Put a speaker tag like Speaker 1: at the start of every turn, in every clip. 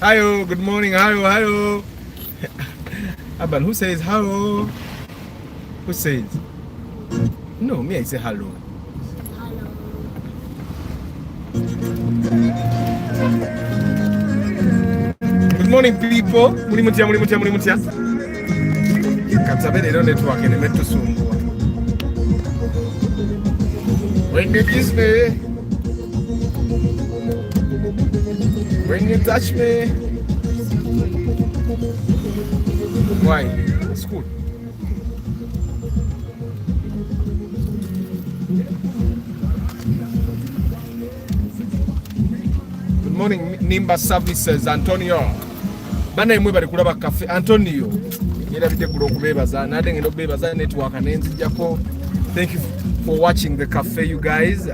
Speaker 1: Hello, good morning. Hello. Aban, who says hello? Who says? No, me I say hello. Good morning, people. Mulimutia. Katsabele leo network imetusumbua. When you kiss me, when you touch me. Why? School. Good morning, Nimba Services, Antonio. Bana imwe bali kulaba cafe Antonio. Era bide kulo kubebaza nade ngendo kubebaza network anenzi jako. Thank you for watching the cafe, you guys.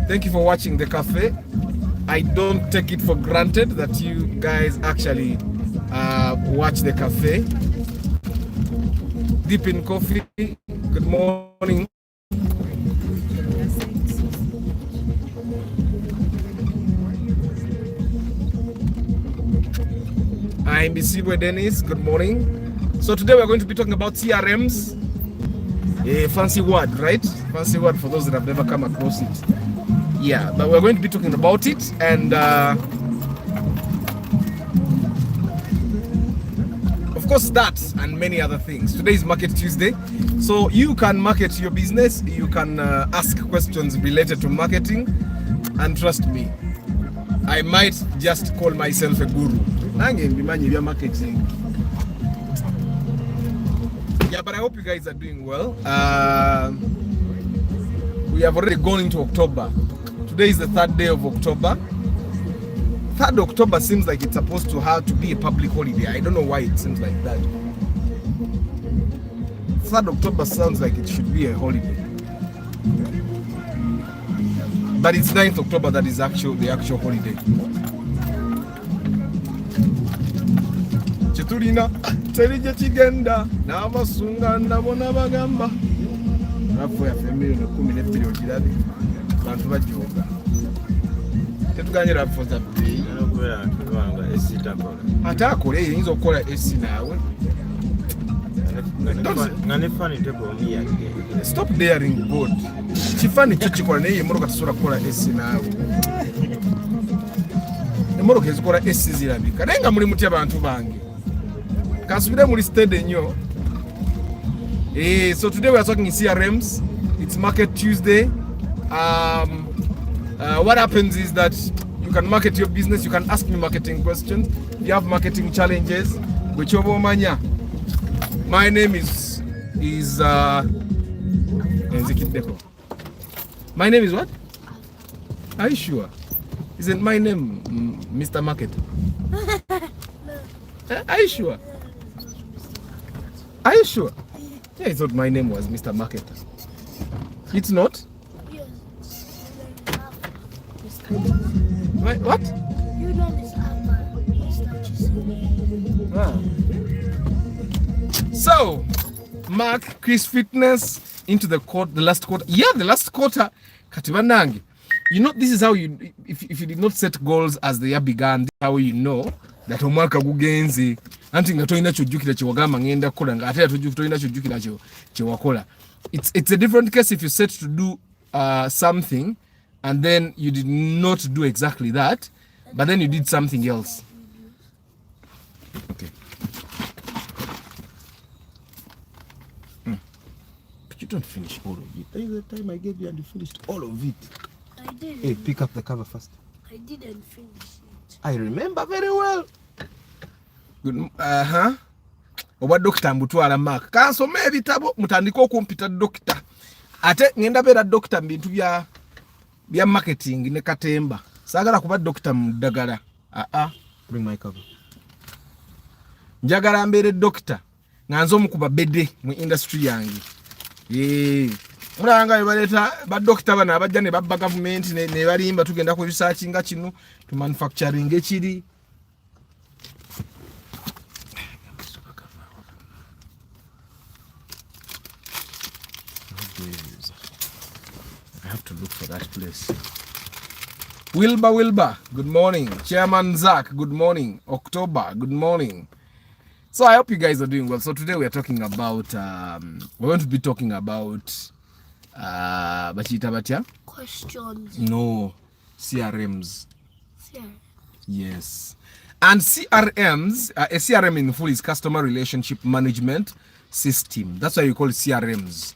Speaker 1: Thank you for watching the cafe. I don't take it for granted that you guys actually watch the cafe. Deep in coffee. Good morning. I'm Bisibwe Dennis. Good morning. So today we're going to be talking about CRMs. A fancy word, right? Fancy word for those that have never come across it. Yeah, but we're going to be talking about it, and of course that and many other things. Today is Market Tuesday, so you can market your business, you can ask questions related to marketing, and trust me, I might just call myself a guru. Marketing. Yeah, but I hope you guys are doing well. We have already gone into October. Today is the 3rd day of October. 3rd October seems like it's supposed to have to be a public holiday. I don't know why it seems like that. 3rd October sounds like it should be a holiday. But it's 9th October that is the actual holiday. Chiturina, Terija Chigenda, Namasunga, Namona Bagamba. Rafu ya family no 10 period jiradi. Bantu bajoga. Tetuganyira for that day.
Speaker 2: Nokubera kubanga esita kola.
Speaker 1: Atakole yinzo kola esi nawe.
Speaker 2: Ngane fani teko omiya ke.
Speaker 1: Stop daring God. Chifani chochikola neye moroka tsura kola esi nawe. Emoroka ezikola esi zirabika. Nenga muri muti abantu bange. Kasubira muri steady nyo. So today we are talking CRMs. It's Market Tuesday. What happens is that you can market your business. You can ask me marketing questions. You have marketing challenges. My name is my name is what? Are you sure? Isn't my name Mr. Market? Are you sure? Are you sure? Yeah, I thought my name was Mr. Marketer. It's not?
Speaker 3: Yes.
Speaker 1: What?
Speaker 3: You know this
Speaker 1: So, Mark, Chris Fitness into the last quarter. Yeah, the last quarter. Katibanangi. You know, this is how you, if you did not set goals as the year began, this is how you know that omwaka gugenzi. Anti nga toyina kyojjukira kyewagamba ngenda kukola nga ate toyina kyojjukira kyewakola. It's a different case if you set to do something and then you did not do exactly that, but then you did something else. Okay. But you don't finish all of it. There is a time I gave you and you finished all of it.
Speaker 3: I did.
Speaker 1: Hey, pick up the cover first.
Speaker 3: I didn't finish it.
Speaker 1: I remember very well. Good. Oba Dr. Mbutwala Mark. Kansome ebitabo mutandika okumpita doctor. Ate ngenda bera doctor mbintu bya marketing ne katemba. Sagala kuba doctor mudagala. Bring my cover. Njagala mbere doctor. Nganzo mukuba bede mu industry yangi. Mulanga yobaleta ba doctor bana abajja ne babba government ne balimba tugenda ku research nga kinu to manufacturing ekiri. I have to look for that place. Wilbur, good morning. Chairman Zach, good morning. October, good morning. So I hope you guys are doing well. So today we are talking about, we're going to be talking about,
Speaker 3: questions.
Speaker 1: No, CRMs.
Speaker 3: Yeah.
Speaker 1: Yes. And CRMs, a CRM in full is customer relationship management system. That's why you call it CRMs.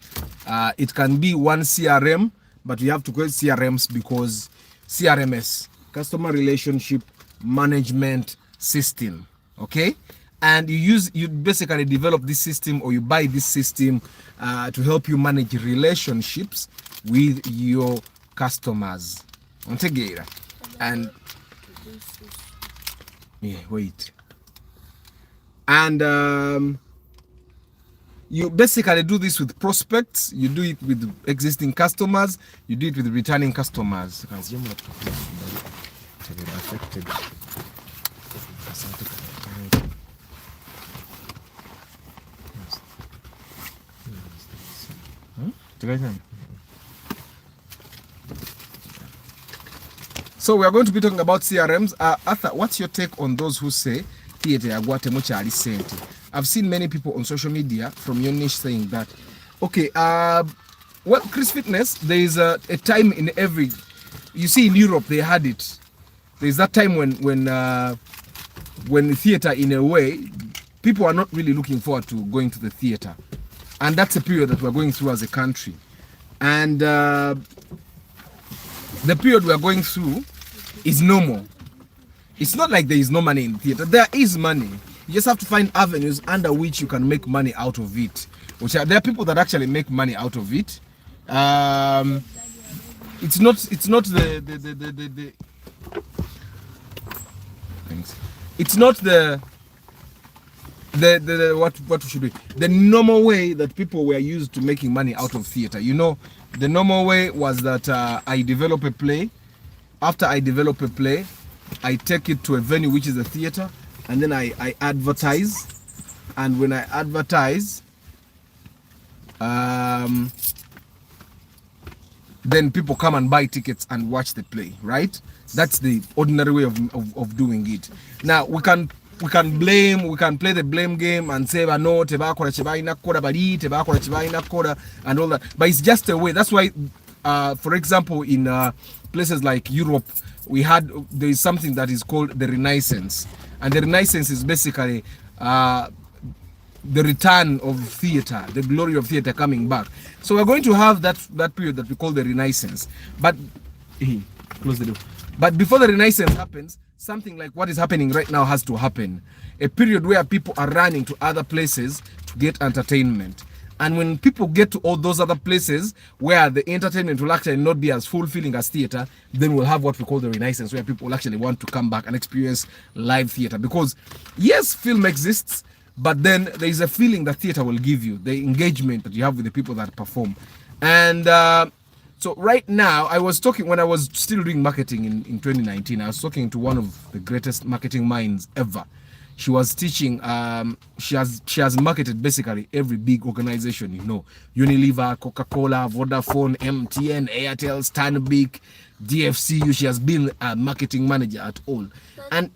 Speaker 1: It can be one CRM, but we have to call it CRMs because CRMS, customer relationship management system. Okay. And you basically develop this system, or you buy this system to help you manage relationships with your customers. And yeah, wait. And you basically do this with prospects, you do it with existing customers, you do it with returning customers. So we are going to be talking about CRMs. Arthur, what's your take on those who say theatre yagwate muchali sente? I've seen many people on social media from your niche saying that, okay, well, Chris Fitness, there is a time in every, you see in Europe they had it. There's that time when theatre, in a way, people are not really looking forward to going to the theatre. And that's a period that we're going through as a country. And the period we are going through is normal. It's not like there is no money in theatre. There is money. You just have to find avenues under which you can make money out of it. There are people that actually make money out of it. It's not the thanks. It's not the what should be the normal way that people were used to making money out of theatre. You know, the normal way was that I develop a play. After I develop a play, I take it to a venue, which is a theatre, and then I advertise. And when I advertise, then people come and buy tickets and watch the play, right? That's the ordinary way of doing it. Now we can play the blame game and say, no, tebakora chibaina koda bali, tebakora chibaina koda, and all that. But it's just a way. That's why, for example, in places like Europe, there is something that is called the Renaissance, and the Renaissance is basically the return of theatre, the glory of theatre coming back. So we're going to have that period that we call the Renaissance. But close the door. But before the Renaissance happens, something like what is happening right now has to happen. A period where people are running to other places to get entertainment. And when people get to all those other places where the entertainment will actually not be as fulfilling as theatre, then we'll have what we call the Renaissance, where people will actually want to come back and experience live theatre. Because yes, film exists, but then there is a feeling that theatre will give you, the engagement that you have with the people that perform. And so right now, I was talking, when I was still doing marketing in 2019, I was talking to one of the greatest marketing minds ever. She was teaching, she has marketed basically every big organization, you know, Unilever, Coca-Cola, Vodafone, MTN, Airtel, Stanbic, DFCU. She has been a marketing manager at all. And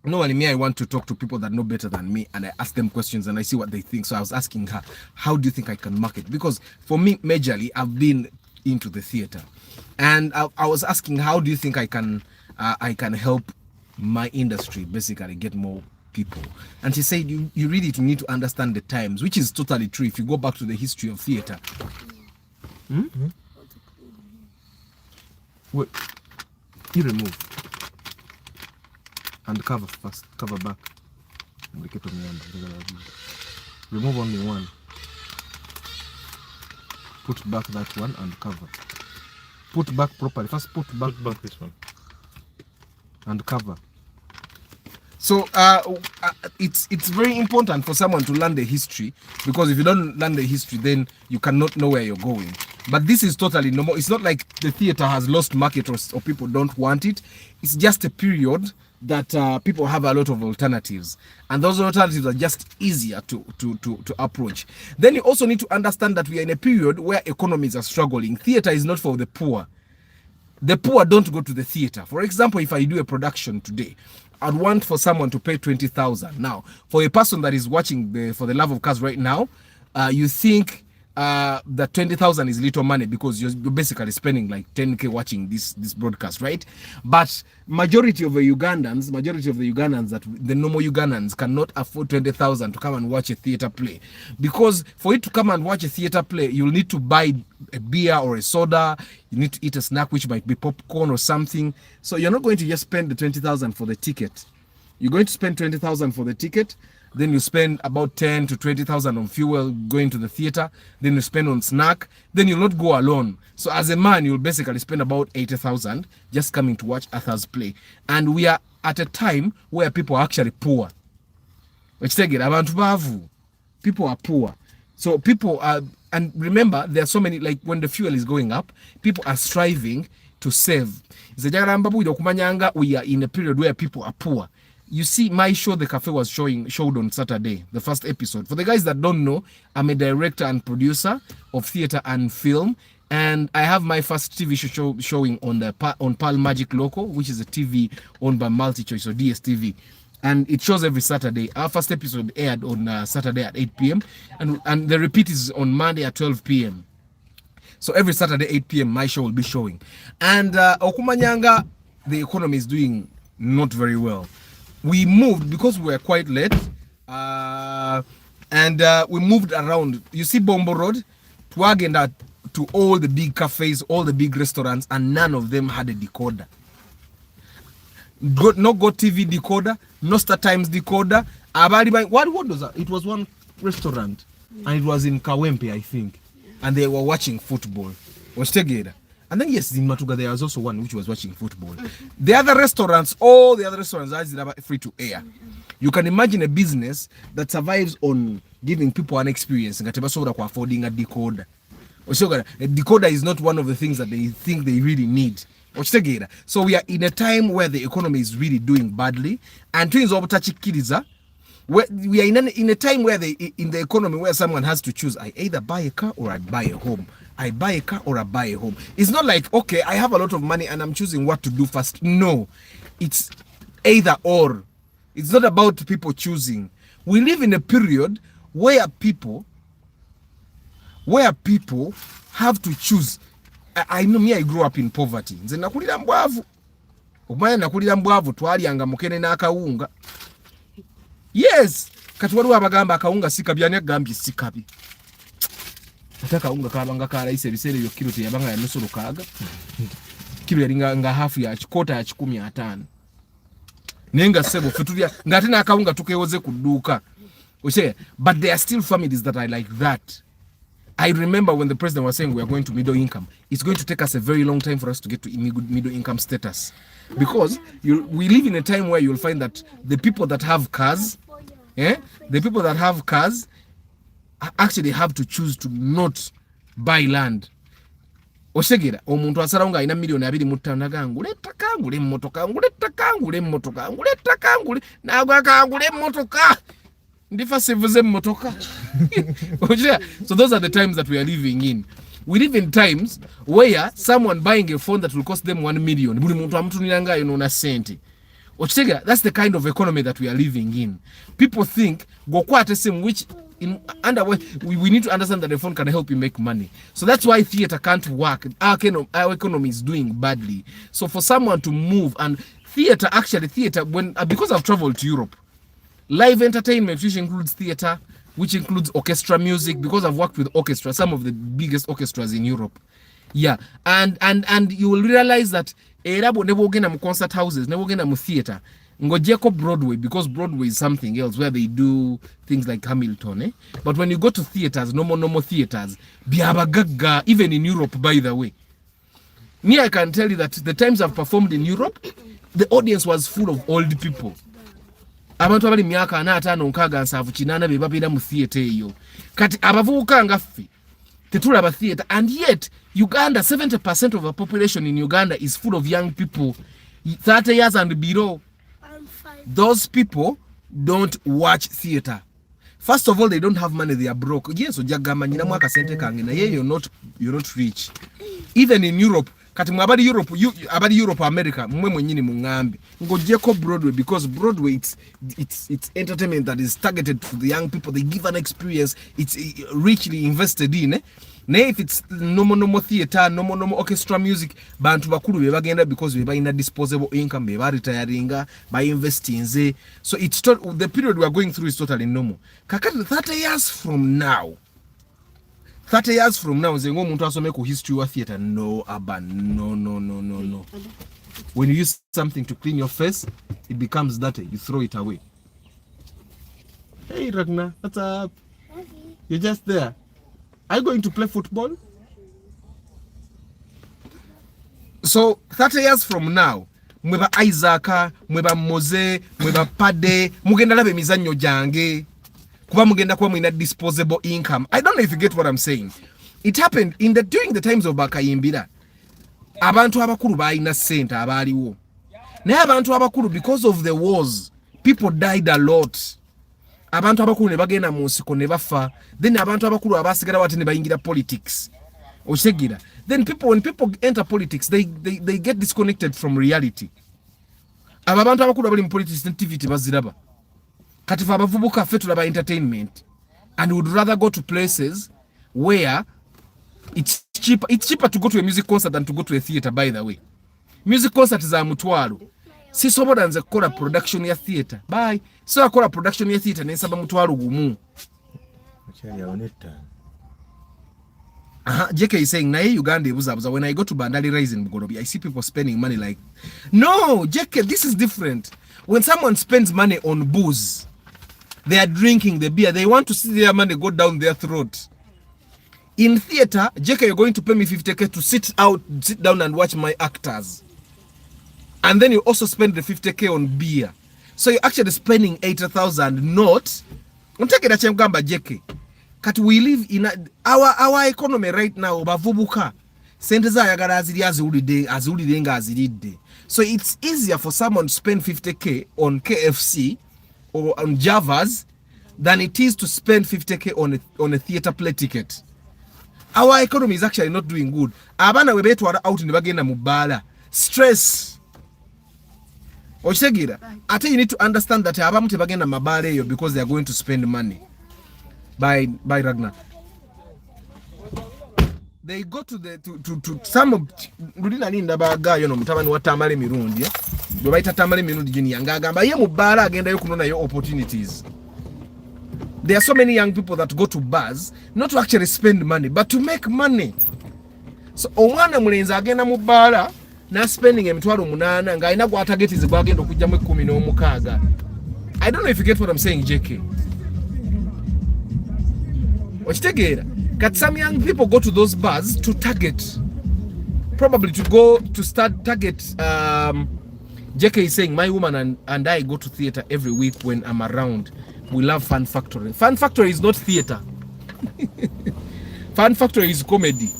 Speaker 1: normally me, I want to talk to people that know better than me, and I ask them questions and I see what they think. So I was asking her, how do you think I can market? Because for me, majorly, I've been into the theater, and I was asking, how do you think I can help my industry basically get more people? And she said, you really need to understand the times, which is totally true. If you go back to the history of theater. Wait, you remove and cover first, cover back. Remove only one. Put back that one and cover. Put back properly. First put back this one and cover. So it's very important for someone to learn the history, because if you don't learn the history, then you cannot know where you're going. But this is totally normal. It's not like the theater has lost market or people don't want it. It's just a period that people have a lot of alternatives, and those alternatives are just easier to approach. Then you also need to understand that we are in a period where economies are struggling. Theater is not for the poor. The poor don't go to the theater. For example, if I do a production today, I'd want for someone to pay 20,000. Now, for a person that is watching For the Love of Cars right now, you think that 20,000 is little money because you're basically spending like 10k watching this broadcast, right? But majority of the Ugandans that the normal Ugandans cannot afford 20,000 to come and watch a theater play, because for it to come and watch a theater play, you'll need to buy a beer or a soda. You need to eat a snack, which might be popcorn or something. So you're not going to just spend the 20,000 for the ticket. You're going to spend 20,000 for the ticket. Then you spend about 10 to 20,000 on fuel going to the theater. Then you spend on snack. Then you'll not go alone. So as a man, you'll basically spend about 80,000 just coming to watch others play. And we are at a time where people are actually poor. People are poor. So people are, and remember, there are so many, like when the fuel is going up, people are striving to save. We are in a period where people are poor. You see, my show, The Cafe, was showed on Saturday, the first episode. For the guys that don't know, I'm a director and producer of theater and film, and I have my first TV show showing on Pearl Magic Local, which is a TV owned by MultiChoice or DSTV, and it shows every Saturday. Our first episode aired on Saturday at 8 p.m. and the repeat is on Monday at 12 p.m. So every Saturday 8 p.m. my show will be showing. And Okumanyanga, the economy is doing not very well. We moved because we were quite late, and we moved around. You see Bombo Road, Twagenda, to all the big cafes, all the big restaurants, and none of them had a decoder. No Go TV decoder, no Star Times decoder. What was that? It was one restaurant, and it was in Kawempe, I think, and they were watching football. Was together. And then yes, in Matuga there was also one which was watching football. The other restaurants, all the other restaurants are free to air. You can imagine a business that survives on giving people an experience. Affording a decoder. A decoder is not one of the things that they think they really need. So we are in a time where the economy is really doing badly, and things of Tachikiriza. We are in a time where in the economy where someone has to choose. I either buy a car or I buy a home. I buy a car or I buy a home. It's not like, okay, I have a lot of money and I'm choosing what to do first. No, it's either or. It's not about people choosing. We live in a period where people have to choose. I know me, I grew up in poverty. Nze nakulira mbwavu. Okumanya nakulira mbwavu twalianga mukene n'akawunga. Yes, kati waliwo abagamba akawunga sikabi, ani agambye sikabi. Ataka unga kabanga karaise bisere yo kilo te yabanga ya nusu lukaga. Kilo yalinga nga hafu ya chikota ya 15. Nenga sebo fetulia ngati na akawunga tukewoze kuduka. But there are still families that are like that. I remember when the president was saying we are going to middle income. It's going to take us a very long time for us to get to middle income status. Because we live in a time where you'll find that the people that have cars, actually have to choose to not buy land. Oshegera omuntu asalaunga ina milioni 25 nagangu leta kangule mmotoka nguleta kangule mmotoka nguleta kangule nagwa kangule mmotoka ndifa sevuze mmotoka. So those are the times that we are living in. We live in times where someone buying a phone that will cost them 1 million buli muntu amutuniranga yona sente. That's the kind of economy that we are living in. People think go kwate sim, which we need to understand that the phone can help you make money. So that's why theater can't work. Our economy is doing badly. So for someone to move, and theater, because I've traveled to Europe, live entertainment, which includes theater, which includes orchestra music, because I've worked with orchestra, some of the biggest orchestras in Europe. Yeah, and you will realize that erabo never gena mu concert houses, never gena mu theater. Ngojeko Broadway, because Broadway is something else where they do things like Hamilton, eh? But when you go to theaters, normal theaters, biabagaga, even in Europe, by the way. Me, I can tell you that the times I've performed in Europe, the audience was full of old people. Abantu abali myaka 5-6 bebapira mu theater eyo. Kati abavubuka ngaffe tetulaba theater, and yet Uganda, 70% of the population in Uganda is full of young people, 30 years and below. Those people don't watch theater. First of all, they don't have money, they are broke. Yes, ojagamba nyina mwaka sente kange na you're not rich. Even in Europe, kati mwabali Europe America, mwe mwenyini mungambi. Ngojeko Broadway, because Broadway it's entertainment that is targeted to the young people. They give an experience, it's richly invested in. Na if it's normal theater, normal orchestra music, bantu bakulu bebagenda because beba ina disposable income, beba retiringa, by investing. So it's the period we are going through is totally normal. Kakati 30 years from now, zengo muntu asome ku history wa theater, no, Abba, no. When you use something to clean your face, it becomes dirty, you throw it away. Hey Ragna, what's up?
Speaker 3: Hey.
Speaker 1: You're just there. Are you going to play football? So 30 years from now, mweba Isaac, mweba Mose, mweba Pade, mugenda labe mizanyo jange, kuba mugenda kwa mwina disposable income. I don't know if you get what I'm saying. It happened during the times of Bakayimbira. Abantu abakuru baina sente abaliwo. Naye abantu abakuru, because of the wars, people died a lot. Abantu abakulu ne bagenda mu nsiko ne bafa. Then abantu abakulu abasigala wate ne bayingira politics. Oshegira. Then when people enter politics, they get disconnected from reality. Abantu abakulu abali mu politics ne TV baziraba. Kati fa abavubuka fe tulaba entertainment, and would rather go to places where it's cheaper to go to a music concert than to go to a theater, by the way. Music concert za mutwalo. Sisobola nze kukola production ya theater. Bye. So akola production ya theater nensaba mutwalo gumu. JK is saying, nae Uganda ebuzabuza, when I go to Bandali Rise in Bugorobi, I see people spending money like... No, JK, this is different. When someone spends money on booze, they are drinking the beer, they want to see their money go down their throat. In theater, JK, you're going to pay me 50k to sit down and watch my actors. And then you also spend the 50k on beer. So you're actually spending 80,000, not... JK. Kati we live in our economy right now, bavubuka. Sente za yagala azulide nga azilide. So it's easier for someone to spend 50k on KFC or on Javas than it is to spend 50k on a theater play ticket. Our economy is actually not doing good. Abana webetwala out ne bagenda mu bala. Stress. Oshegira. Ate you need to understand that abamu tebagenda mabale eyo because they are going to spend money. By Ragnar. They go to some of Rudina Linda Baga, you know, Mutamani Watamari Mirundi, the right Tamari Mirundi Yanga, but Yamubara again, you can know your opportunities. There are so many young people that go to bars not to actually spend money, but to make money. So, Owana Mulinza again, Mubara, now spending a Mtuaru Munana, and I know what target is a bargain to Kujamakumi no Mukaga. I don't know if you get what I'm saying, JK. Got some young people go to those bars to target, probably to start target. JK is saying my woman and I go to theater every week when I'm around. We love Fun Factory. Fun Factory is not theater. Fun Factory is comedy.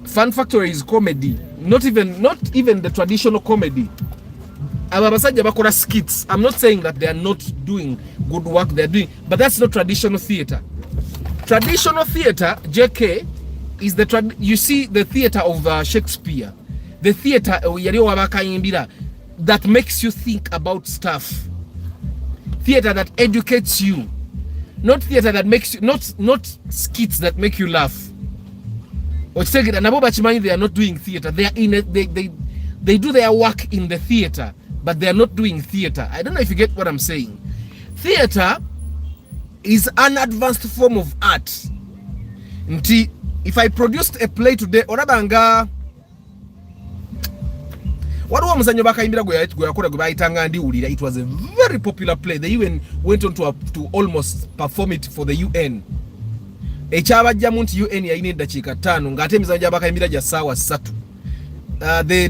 Speaker 1: Fun Factory is comedy. Not even the traditional comedy. Skits. I'm not saying that they are not doing good work, they're doing, but that's not traditional theater. Traditional theater, JK, is you see the theater of Shakespeare, the theater that makes you think about stuff, theater that educates you, not theater that makes you, not skits that make you laugh. They are not doing theater. They are they do their work in the theater, but they are not doing theater. I don't know if you get what I'm saying. Theater is an advanced form of art. If I produced a play today, orabanga it was a very popular play. They even went on to almost perform it for the UN. The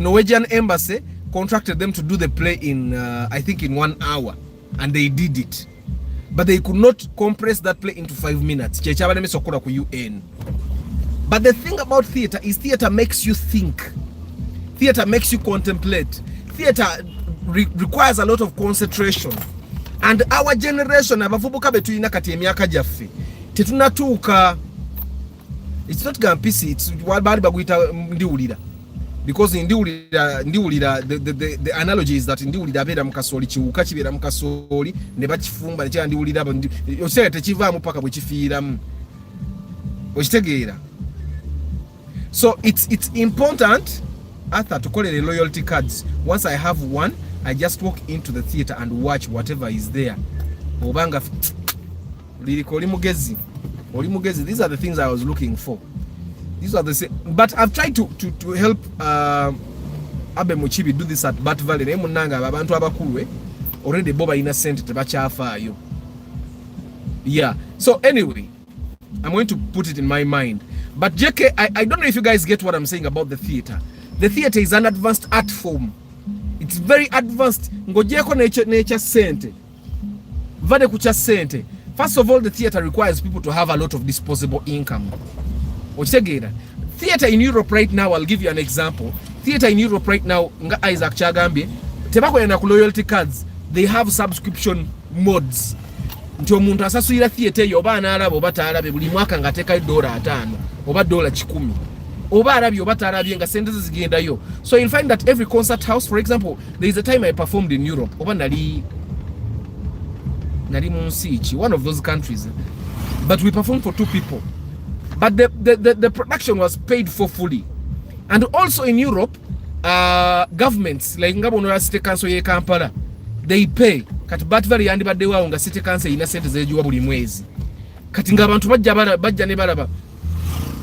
Speaker 1: Norwegian embassy contracted them to do the play in I think in 1 hour, and they did it, but they could not compress that play into 5 minutes. But the thing about theater is theater makes you think, theater makes you contemplate, theater requires a lot of concentration, and our generation abavubuka betulina kati emyaka gyaffe tetunatuuka. It's not gampisi, it's bali baguyita ndiwulira, because ndiwulira the analogy is that ndiwulira abeera mukasoli kiwuka kibeera mukasoli ne bakifumba nekya ndiwulira osera tekivaamu paka bwe kifiiramu, okitegeera. So it's important Arthur to call it loyalty cards. Once I have one, I just walk into the theater and watch whatever is there. Obanga oli mugezi. These are the things I was looking for. These are the same. But I've tried to help Abe Muchibi do this at Bat Valley. Munanga abantu abakulu already boba innocent tebachafaayo. Yeah. So anyway, I'm going to put it in my mind. But JK, I don't know if you guys get what I'm saying about the theater. The theater is an advanced art form. It's very advanced. Ngojeko nature sente. Vade kucha sente. First of all, the theater requires people to have a lot of disposable income. Theater in Europe right now, I'll give you an example. Theater in Europe right now, nga Isaac Chagambi, tebako yana ku loyalty cards, they have subscription modes. Nti omuntu asasulira theater yo oba analaba oba taalabe buli mwaka ngateeka $5 oba $10 oba alabye oba taalabye nga sente zigendayo. So you'll find that every concert house, for example, there is a time I performed in Europe oba nali Munsichi, one of those countries, but we performed for 2 people, but the production was paid for fully. And also in Europe, governments like Ngabonora City Council ye Kampala, they pay kati Bat Valley yandi badde wawo nga City Council ina sente zejuwa buli mwezi, kati nga abantu bajja ne balaba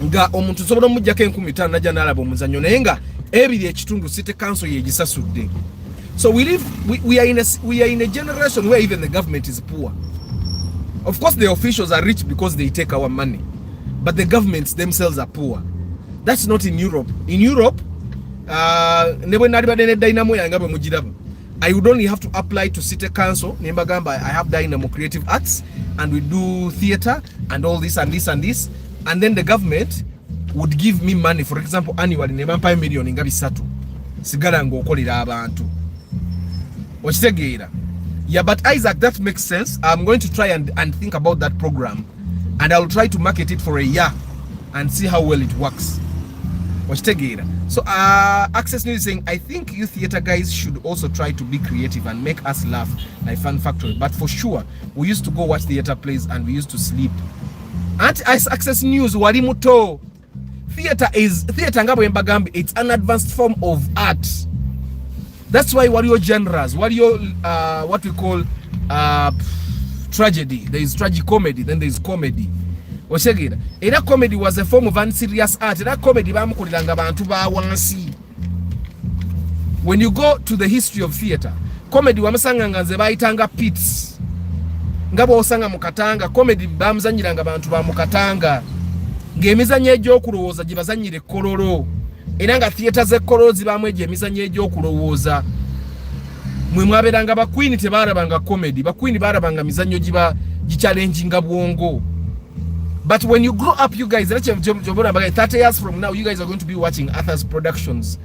Speaker 1: nga omuntu sobola mujjako 15 najja nalaba omuzannyo naye nga ebiri ekitundu City Council yegisasudde. So we are in a generation where even the government is poor. Of course, the officials are rich because they take our money, but the governments themselves are poor. That's not in Europe. In Europe, I would only have to apply to City Council. I have Dynamo Creative Arts, and we do theater and all this and this and this, and then the government would give me money. For example, annually, $5 million ingabi satu. Sigala ngokolera abantu. Yeah, but Isaac, that makes sense. I'm going to try and think about that program, and I'll try to market it for a year and see how well it works. So Access News is saying, I think you theater guys should also try to be creative and make us laugh like Fun Factory. But for sure, we used to go watch theater plays and we used to sleep. And Access News, walimuto. Theater ngabo embagambi, it's an advanced form of art. That's why what your genres, what we call tragedy. There is tragicomedy, then there is comedy. Era comedy was a form of unserious art. Era comedy bamukuliranga bantu ba wansi. When you go to the history of theater, comedy wamusanga nganze bayitanga pits. Ngabo osanga mukatanga, comedy bamuzanyiranga bantu ba mukatanga. Ng'emizannyo egy'okulowooza gye bazannyire kololo. Era nga theater z'ekkololo zibaamu emizannyo egy'okulowooza. Mwe mwabeeranga ba queen tebalabanga comedy. Ba queen balabanga mizannyo gichallenginga bwongo. But when you grow up, you guys, 30 years from now, you guys are going to be watching Arthur's productions.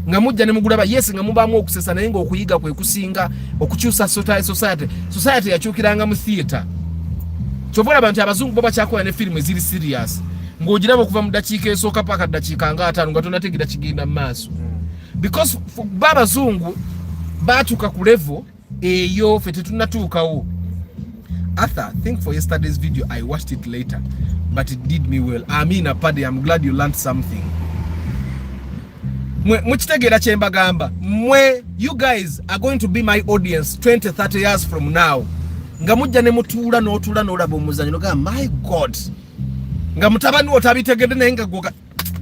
Speaker 1: Ngamujja ne mugulaba, yes, ngamubamu okusesa naye nga okuyiga kwe kusinga okukyusa society yakyukiranga mu theater. Kyobula abantu abazungu bo bakyakola ne film eziri serious. Ng'ogiraba okuva mu dakiika esooka paka dakiika nga 5 nga tonategera kigenda mu maaso. Because babazungu batuuka ku level eyo ffe tetunatuukawo. Arthur, think for yesterday's video, I watched it later, but it did me well. I mean, Apade, I'm glad you learned something. You guys are going to be my audience 20, 30 years from now. My God.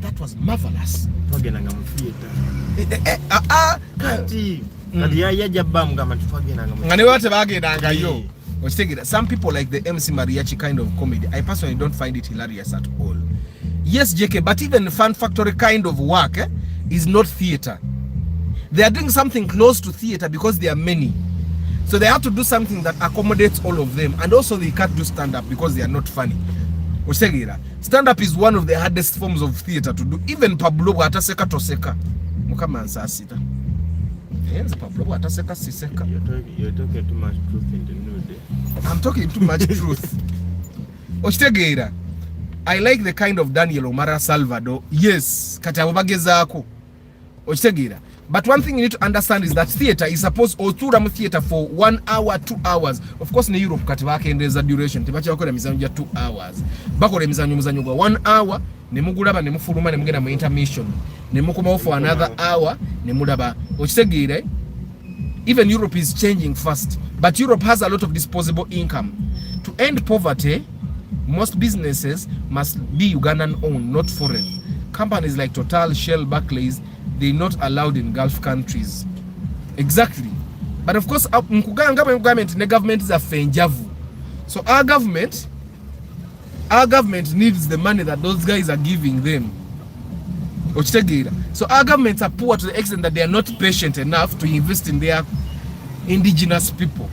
Speaker 1: That was marvelous. Some people like the MC Mariachi kind of comedy. I personally don't find it hilarious at all. Yes, JK, but even Fun Factory kind of work is not theater. They are doing something close to theater because there are many. So they have to do something that accommodates all of them. And also they can't do stand-up because they are not funny. Stand-up is one of the hardest forms of theater to do. Even Pablo Wataseka Toseka. You're
Speaker 2: talking too much truth in the news.
Speaker 1: I'm talking too much truth. Okitegeera. I like the kind of Daniel Omara Salvador. Yes, kati abo bagezaako. Okitegeera. But one thing you need to understand is that theater is supposed to mu theater for 1 hour, 2 hours. Of course, in Europe, kati bakendeza duration. Tebakyakora emizanyo gya 2 hours. Bakola emizanyo gwa 1 hour, ne mugulaba ne mufuluma ne mugenda mu intermission. Ne mukomawo for another hour, ne mulaba. Okitegeera. Even Europe is changing fast. But Europe has a lot of disposable income. To end poverty, most businesses must be Ugandan owned, not foreign. Companies like Total, Shell, Barclays, they're not allowed in Gulf countries. Exactly. But of course, government is a fenjavu. So our government needs the money that those guys are giving them. So our governments are poor to the extent that they are not patient enough to invest in their indigenous people.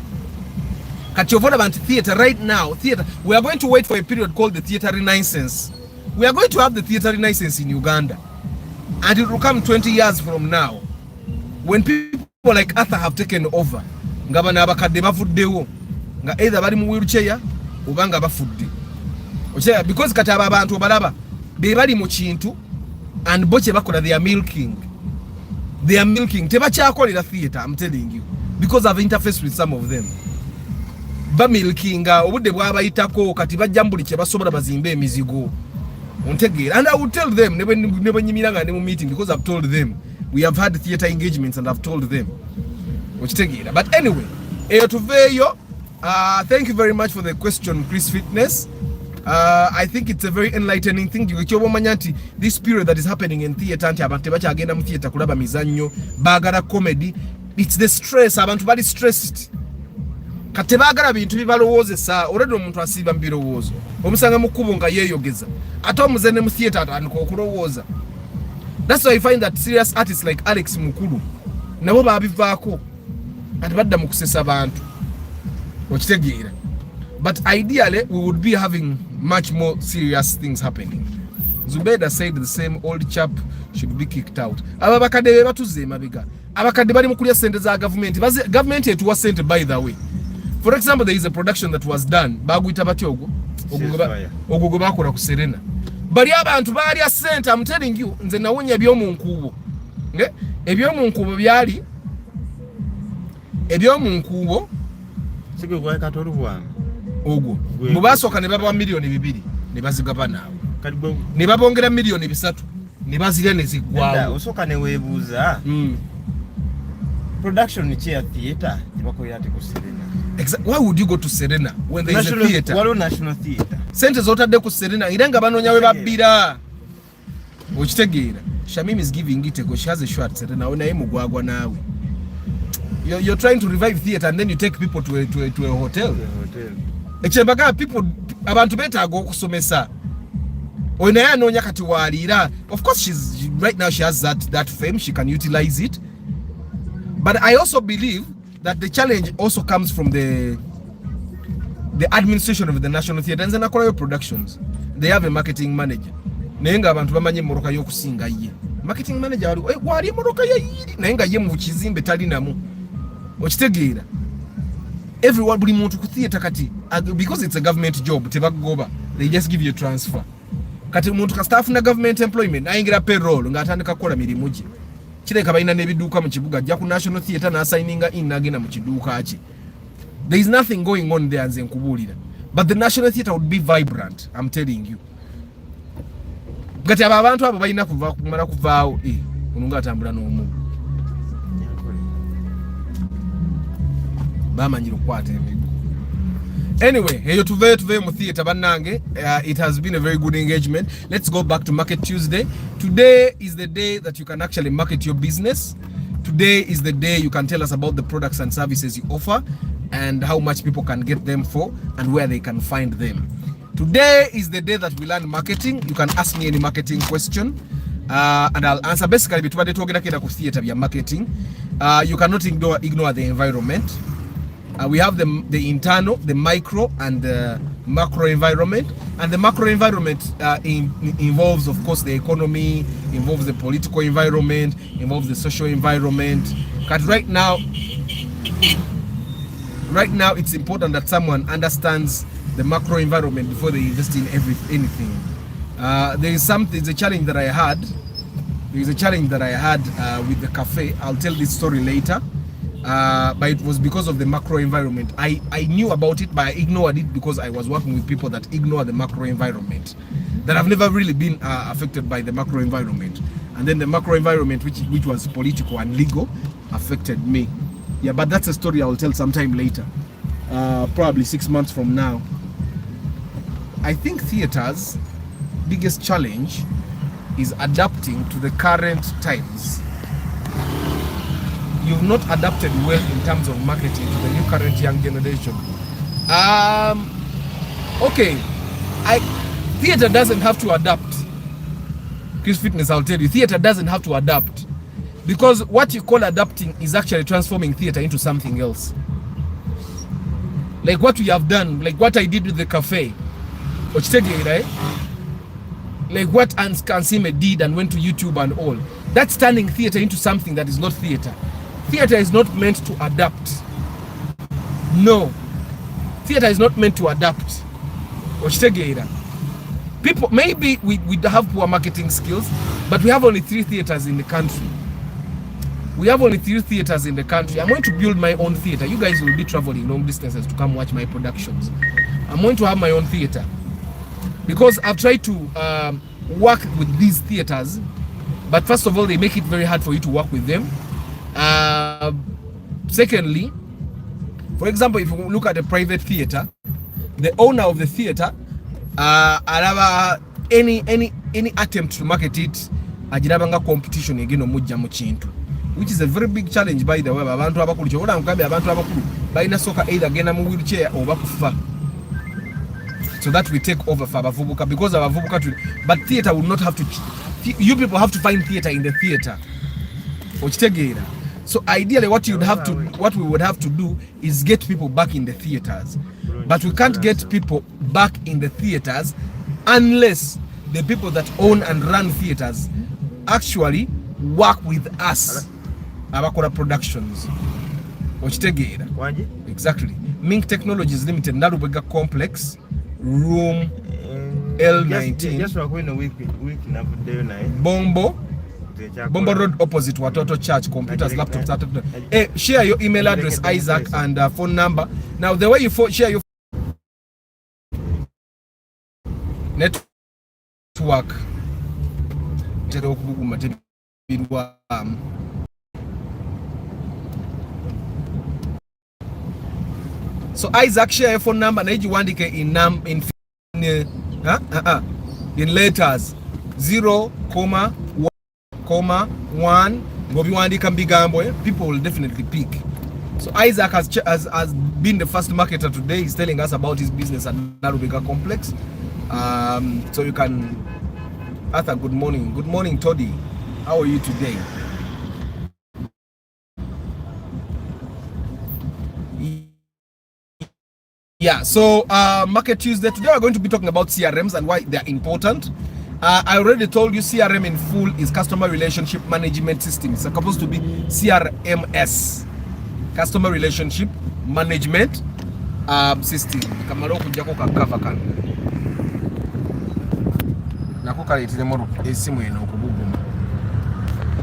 Speaker 1: About theater right now, theater. We are going to wait for a period called the theater renaissance. We are going to have the theater renaissance in Uganda. And it will come 20 years from now. When people like Arthur have taken over. Ngabana abakadde bafuddewo. Nga either bali mu wheelchair obanga bafudde. Because kati aba abantu balaba be bali mu kintu and boche bakola they are milking. They are milking. Tebakyakolera theater, I'm telling you. Because I've interfaced with some of them. Bamilkinga obudde bwabayitako kati bajja mbuli kye basobola bazimbe emizigo. And I will tell them never meeting because I've told them we have had theater engagements and I've told them. But anyway, thank you very much for the question, Chris Fitness. I think it's a very enlightening thing. This period that is happening in theater, theater comedy, it's the stress. Abantu bali stressed. Katebagala bintu bibalowozesa already omuntu asiba mbirowoozo omusanga mukubo nga yeyogeza ate omuzene mu theater atandika okulowooza. That's why I find that serious artists like Alex Mukulu nabo babivaako ati badda mu kusesa bantu okitegeera. But ideally we would be having much more serious things happening. Zubeda said the same old chap should be kicked out. Aba bakadde be batuze emabega abakadde bali mu kulya sente za government. Government etuwa sente by the way. For example, there is a production that was done. Bagwita batyogo. Ogogo bakola ku Serena. Bali abantu bali a center. I'm telling you, nze nawonya ebyomu nkubo. Nge? Ebyomu nkubo byali. Ebyomu nkubo.
Speaker 2: Sibe kwa katolu bwana.
Speaker 1: Ogo. Mubasoka ne baba milioni 2 ne bazigaba nawo. Ne babongera milioni 3 ne bazira ne zigwawo.
Speaker 2: Osoka ne webuza. Production ni chia theater. Tibako yate ku Serena.
Speaker 1: Why would you go to Serena when there is a theater?
Speaker 2: Walo national theater.
Speaker 1: Sente zotadde ku Serena irenga banonya we babira. Okitegeera. Shamim is giving it a go. She has a shot Serena. Ona ye mugwagwa nawe. You're trying to revive theater and then you take people to a hotel. Echembaga people abantu betaaga okusomesa. Ona ya anonya kati walira. Of course right now she has that fame, she can utilize it. But I also believe that the challenge also comes from the administration of the National Theatre and Nakorayo Productions. They have a marketing manager. Nenga abantu bamanye moroka yokusinga ye. Marketing manager wali moroka ya yiri nenga ye mu kizimbe tali namu. Okitegeera. Everyone buli muntu ku theatre kati because it's a government job tebagoba. They just give you a transfer. Kati muntu ka staff na government employment ayingira payroll ngatandika kola mirimu gye. Kireka balina n'ebiduuka mu kibuga ajja ku National Theatre n'assigninga in n'agenda mu kiduuka kye. There is nothing going on there nze nkubuulira. But the National Theatre would be vibrant, I'm telling you. Gati abo abantu abo balina kumala kuvaawo onunga atambula n'omu. Bamanyira okukwata emigo. Anyway, eyo tuve mu theater bannange. It has been a very good engagement. Let's go back to Market Tuesday. Today is the day that you can actually market your business. Today is the day you can tell us about the products and services you offer and how much people can get them for and where they can find them. Today is the day that we learn marketing. You can ask me any marketing question and I'll answer. Basically, bitubadde twogera keda ku theater bya marketing. You cannot ignore the environment. We have the internal, the micro, and the macro environment. And the macro environment involves, of course, the economy, involves the political environment, involves the social environment. Because right now, right now it's important that someone understands the macro environment before they invest in anything. There's a challenge that I had. There's a challenge that I had with the cafe. I'll tell this story later. But it was because of the macro environment. I knew about it, but I ignored it because I was working with people that ignore the macro environment, that have never really been affected by the macro environment. And then the macro environment, which was political and legal, affected me. Yeah, but that's a story I'll tell sometime later, probably 6 months from now. I think theaters' biggest challenge is adapting to the current times. You've not adapted well in terms of marketing to the new current young generation. Okay, theater doesn't have to adapt. Chris Fitness, I'll tell you, theater doesn't have to adapt, because what you call adapting is actually transforming theater into something else. Like what we have done, like what I did with the cafe, right? Like what Kansime did and went to YouTube and all. That's turning theater into something that is not theater. Theater is not meant to adapt. No. Theater is not meant to adapt. People, maybe we have poor marketing skills, but we have only 3 theaters in the country. We have only 3 theaters in the country. I'm going to build my own theater. You guys will be traveling long distances to come watch my productions. I'm going to have my own theater, because I've tried to work with these theaters, but first of all, they make it very hard for you to work with them. Secondly, for example, if you look at a private theater, the owner of the theater, any attempt to market it, ajirabanga competition again omujja mu kintu, which is a very big challenge, by the way. Abantu abakulu kyobola nkambe abantu abakulu balina soka either genda mu wheelchair oba kufa, so that we take over for abavubuka, because abavubuka, but theater will not have to, you people have to find theater in the theater. So ideally what we would have to do is get people back in the theaters, but we can't get people back in the theaters unless the people that own and run theaters actually work with us, abakola productions. Exactly. Mink Technologies Limited, Nalubega Complex, room L19, Bombo Road, opposite Watoto Church. Computers, laptops, share your email address, Isaac, and phone number. Now the way you share your network, so Isaac, share your phone number, and you want in letters 0,1, people will definitely pick. So Isaac has been the first marketer today. He's telling us about his business at Narubega Complex. So you can, Arthur, good morning. Good morning, Toddy. How are you today? Yeah, so Market Tuesday, today we're going to be talking about CRMs and why they're important. I already told you CRM in full is customer relationship management system. It's supposed to be CRMS, customer relationship management system. Kamalo kujako kakava kan. Nakuka itile moro esimu eno kubuguma.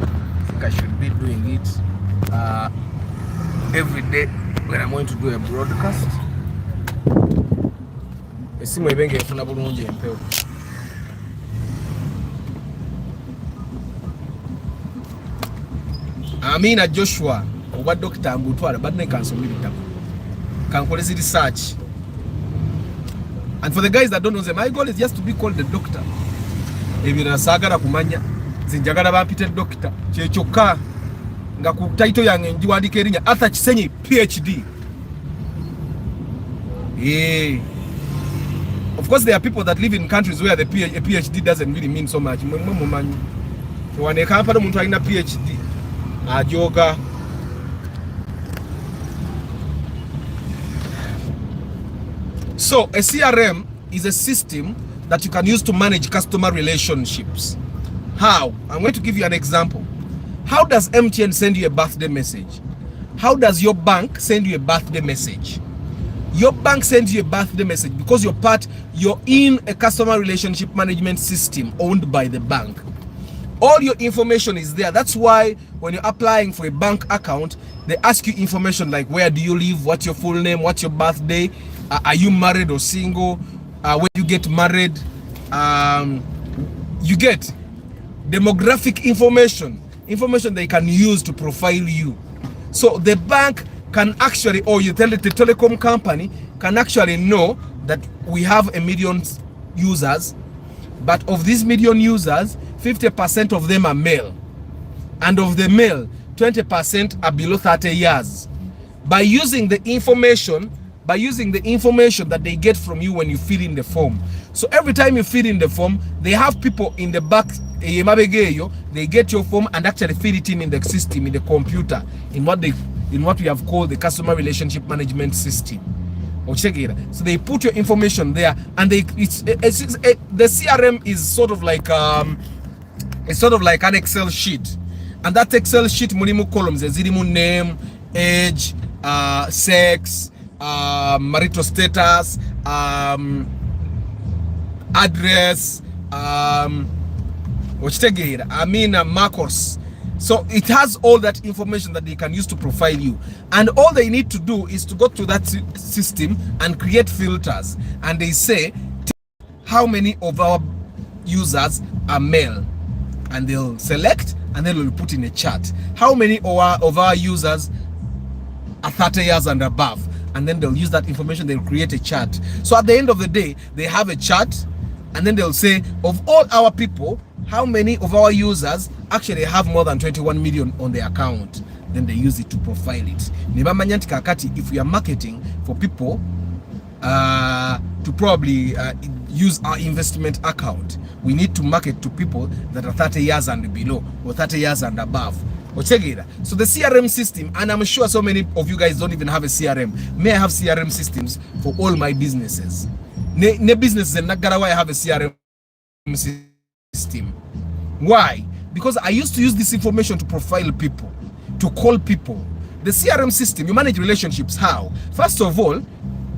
Speaker 1: I think I should be doing it every day when I'm going to do a broadcast. Esimu ebenge efuna bulungi empeo. Amina Joshua, oba Dr. Mbutwala, but I can't submit it. Can call it research. And for the guys that don't know them, my goal is just to be called the doctor. Ebira sagara kumanya, zinjagala bampite doctor. Chechoka nga ku title yange njiwandike erinnya Arthur Kisenyi PhD. Yeah. Of course, there are people that live in countries where the PhD doesn't really mean so much. Wane kampala muntu alina PhD. Ajoga. So a CRM is a system that you can use to manage customer relationships. How? I'm going to give you an example. How does MTN send you a birthday message? how does your bank send you a birthday message? Your bank sends you a birthday message because you're in a customer relationship management system owned by the bank. All your information is there. That's why when you're applying for a bank account, they ask you information like where do you live, what's your full name, what's your birthday, are you married or single, when you get married, you get demographic information they can use to profile you. So the bank can actually, or the telecom company can actually know that we have 1 million users, but of these million users, 50% of them are male, and of the male, 20% are below 30 years. By using the information that they get from you when you fill in the form. So every time you fill in the form, they have people in the back, they get your form and actually fill it in the system, in the computer, in what we have called the customer relationship management system. So they put your information there, and the CRM is sort of like an Excel sheet, and that Excel sheet mulimu columns ezirimu name, age, sex, marital status, address, Marcos. So it has all that information that they can use to profile you, and all they need to do is to go to that system and create filters, and they say how many of our users are male, and they'll select, and then they'll put in a chart how many of our users are 30 years and above, and then they'll use that information, they'll create a chart. So at the end of the day, they have a chart, and then they'll say of all our people, how many of our users actually have more than 21 million on their account. Then they use it to profile it. If we are marketing for people to probably use our investment account, we need to market to people that are 30 years and below, or 30 years and above. So the CRM system, and I'm sure so many of you guys don't even have a CRM. May I have CRM systems for all my businesses? Ne businesses in Nagarawa, I have a CRM system. Why? Because I used to use this information to profile people, to call people. The CRM system, you manage relationships. How? First of all,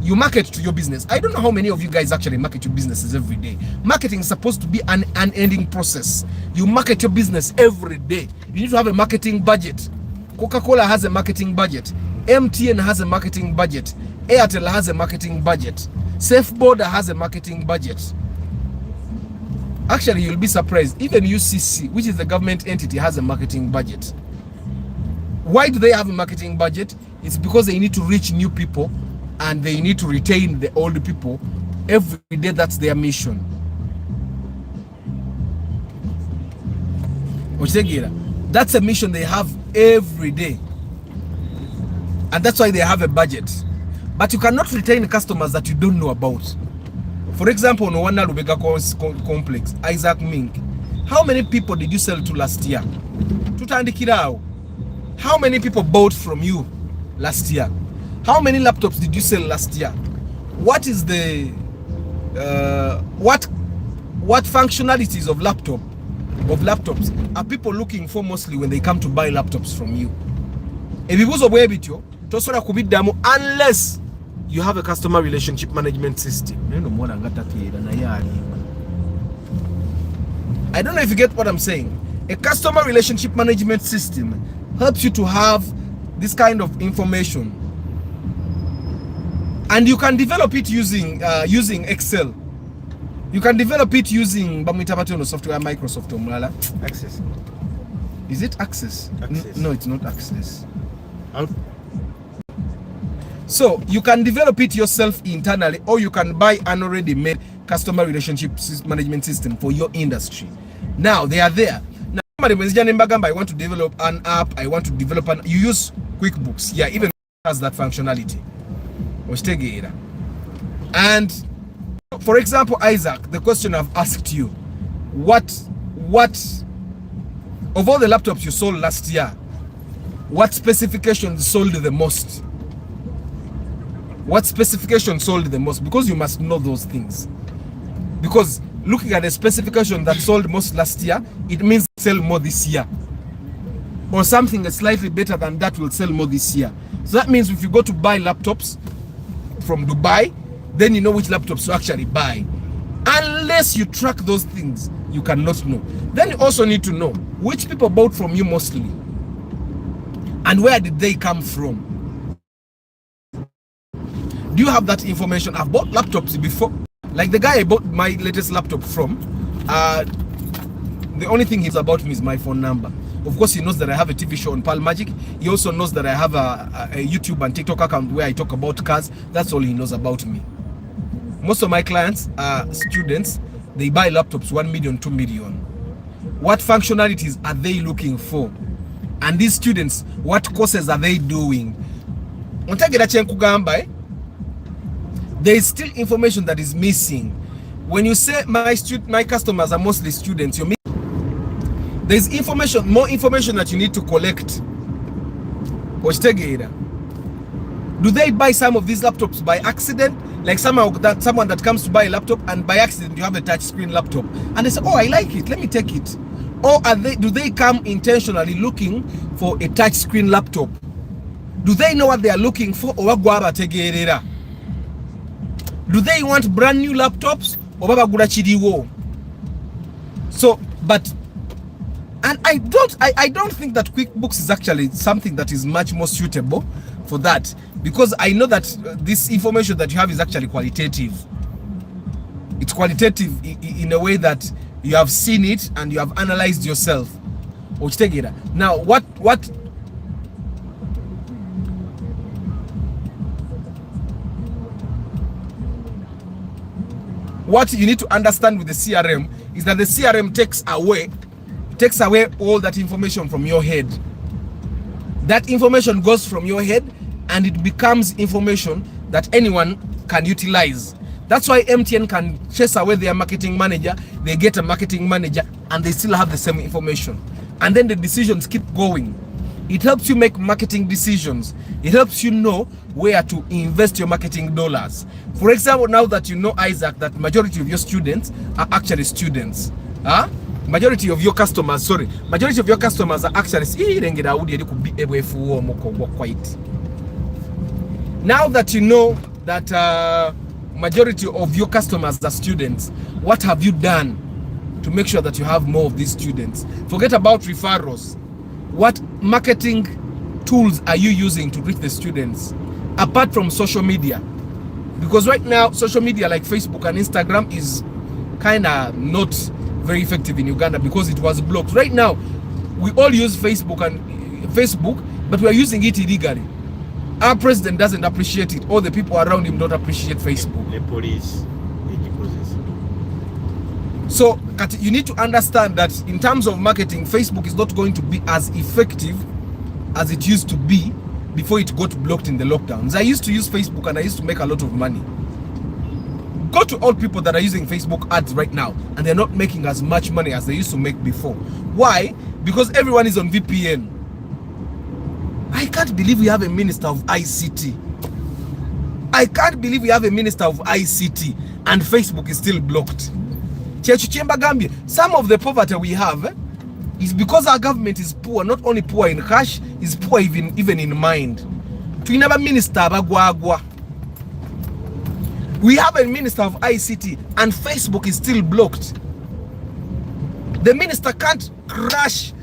Speaker 1: you market to your business. I don't know how many of you guys actually market your businesses every day. Marketing is supposed to be an unending process. You market your business every day. You need to have a marketing budget. Coca-Cola has a marketing budget. MTN has a marketing budget. Airtel has a marketing budget. Safeboard has a marketing budget. Actually, you'll be surprised. Even UCC, which is the government entity, has a marketing budget. Why do they have a marketing budget? It's because they need to reach new people, and they need to retain the old people every day. That's their mission. That's a mission they have every day, and that's why they have a budget. But you cannot retain customers that you don't know about. For example, no one Rubega complex, Isaac Mink. How many people did you sell to last year? How many people bought from you last year? How many laptops did you sell last year? What is the what functionalities of laptops are people looking for mostly when they come to buy laptops from you? Unless you have a customer relationship management system. I don't know if you get what I'm saying. A customer relationship management system helps you to have this kind of information, and you can develop it using Excel. You can develop it using software, Microsoft
Speaker 2: Access.
Speaker 1: Is it Access? No, it's not Access. So you can develop it yourself internally, or you can buy an already made customer relationship management system for your industry. Now they are there. Now I want to develop an app. You use QuickBooks. Yeah, even has that functionality. And for example, Isaac, the question I've asked you, what of all the laptops you sold last year, what specifications sold the most? What specification sold the most? Because you must know those things. Because looking at the specification that sold most last year, it means sell more this year. or something that's slightly better than that will sell more this year. So that means if you go to buy laptops from Dubai, then you know which laptops to actually buy. Unless you track those things, you cannot know. Then you also need to know which people bought from you mostly and where did they come from. Do you have that information? I've bought laptops before. Like the guy I bought my latest laptop from, the only thing he's about me is my phone number. Of course, he knows that I have a TV show on Pal Magic. He also knows that I have a YouTube and TikTok account where I talk about cars. That's all he knows about me. Most of my clients are students. They buy laptops 1 million, 2 million. What functionalities are they looking for? And these students, what courses are they doing? There is still information that is missing. When you say my customers are mostly students, you mean there's information, more information that you need to collect. Do they buy some of these laptops by accident? Like someone that comes to buy a laptop and by accident you have a touch screen laptop and they say, oh, I like it, let me take it. Or do they come intentionally looking for a touch screen laptop? Do they know what they are looking for? Or do they want brand new laptops? So, but and I don't think that QuickBooks is actually something that is much more suitable for that, because I know that this information that you have is actually qualitative. It's qualitative in a way that you have seen it and you have analyzed yourself. Now, what you need to understand with the CRM is that the CRM takes away all that information from your head. That information goes from your head and it becomes information that anyone can utilize. That's why MTN can chase away their marketing manager, they get a marketing manager and they still have the same information. And then the decisions keep going. It helps you make marketing decisions. It helps you know where to invest your marketing dollars. For example, now that you know, Isaac, that majority of your students are actually students. Majority of your customers are actually now that you know that majority of your customers are students, what have you done to make sure that you have more of these students? Forget about referrals. What marketing tools are you using to reach the students apart from social media? Because right now social media like Facebook and Instagram is kind of not very effective in Uganda because it was blocked. Right now we all use Facebook, but we are using it illegally. Our president doesn't appreciate it. All the people around him don't appreciate Facebook.
Speaker 2: The police.
Speaker 1: So you need to understand that in terms of marketing, Facebook is not going to be as effective as it used to be before it got blocked in the lockdowns. I used to use Facebook and I used to make a lot of money. Go to all people that are using Facebook ads right now and they're not making as much money as they used to make before. Why? Because everyone is on VPN. I can't believe we have a minister of ICT. I can't believe we have a minister of ICT and Facebook is still blocked. Some of the poverty we have is because our government is poor, not only poor in cash, is poor even in mind. We have a minister of ICT and Facebook is still blocked. The minister can't crash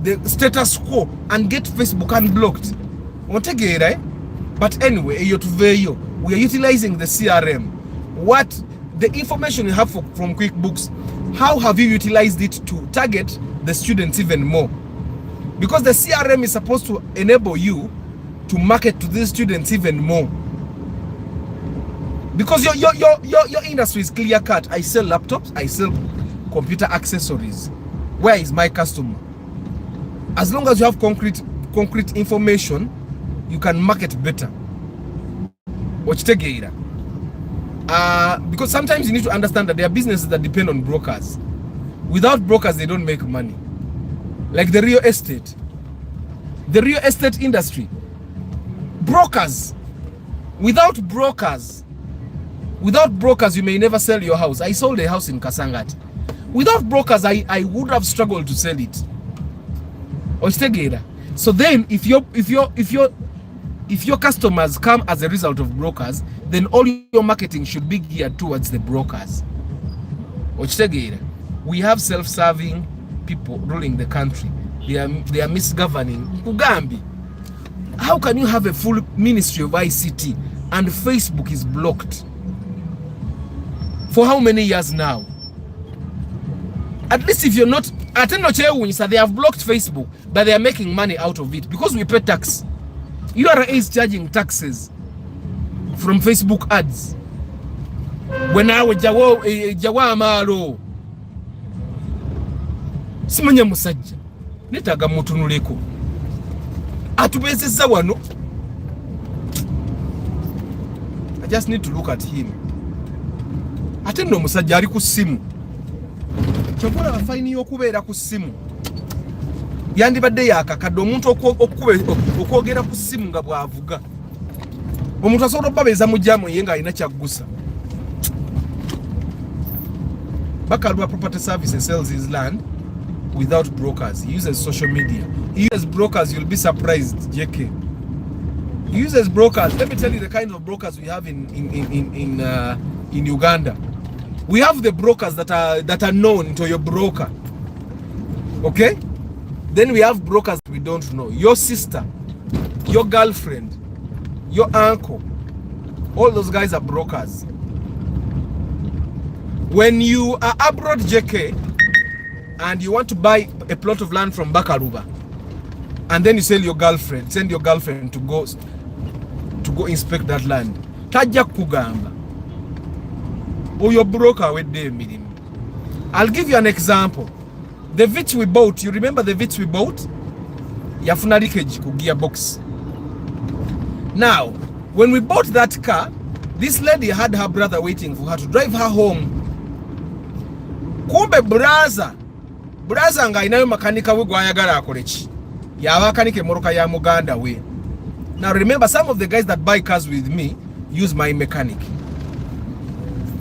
Speaker 1: the status quo and get Facebook unblocked. But anyway, we are utilizing the CRM. What the information you have from QuickBooks, how have you utilized it to target the students even more? Because the CRM is supposed to enable you to market to these students even more. Because your industry is clear cut. I sell laptops, I sell computer accessories. Where is my customer? As long as you have concrete information, you can market better. Because sometimes you need to understand that there are businesses that depend on brokers. Without brokers, they don't make money. Like the real estate industry. Brokers. Without brokers, you may never sell your house. I sold a house in Kasangati. Without brokers, I would have struggled to sell it. Ochitegera. So then if your customers come as a result of brokers, then all your marketing should be geared towards the brokers. Ochitegera. We have self-serving people ruling the country. They are misgoverning. Ugambi. How can you have a full ministry of ICT and Facebook is blocked? For how many years now? At least if you're not, they have blocked Facebook, but they are making money out of it because we pay tax. URA is charging taxes from Facebook ads. When I was Jawa Maro, Simanya Musajja, netaga mutunuleko. Atubezeza wano. I just need to look at him. Ate no musajja ali ku simu. Chokola bafaini yokubeera ku simu. Yandibadde yakakadde omuntu okwogera ku simu nga bwavuga. Omuntu asobola babeza mu jamu yenga alina kyaggusa. Bakalwa Property Services sells his land without brokers. He uses social media. He uses brokers. You'll be surprised, JK. He uses brokers. Let me tell you the kind of brokers we have in Uganda. We have the brokers that are known to your broker. Okay? Then we have brokers we don't know. Your sister, your girlfriend, your uncle. All those guys are brokers. When you are abroad, JK, and you want to buy a plot of land from Bakaluba, and then you send your girlfriend to go inspect that land. Tajja kugamba. Or your broker with them. I'll give you an example. The Vitz we bought, you remember the Vitz we bought? Yafuna leakage ku gearbox. Now, when we bought that car, this lady had her brother waiting for her to drive her home. Kumbe braza nga inayo makanika we gwayagala akolechi. Ya wakanike moroka ya Muganda we. Now remember, some of the guys that buy cars with me use my mechanic.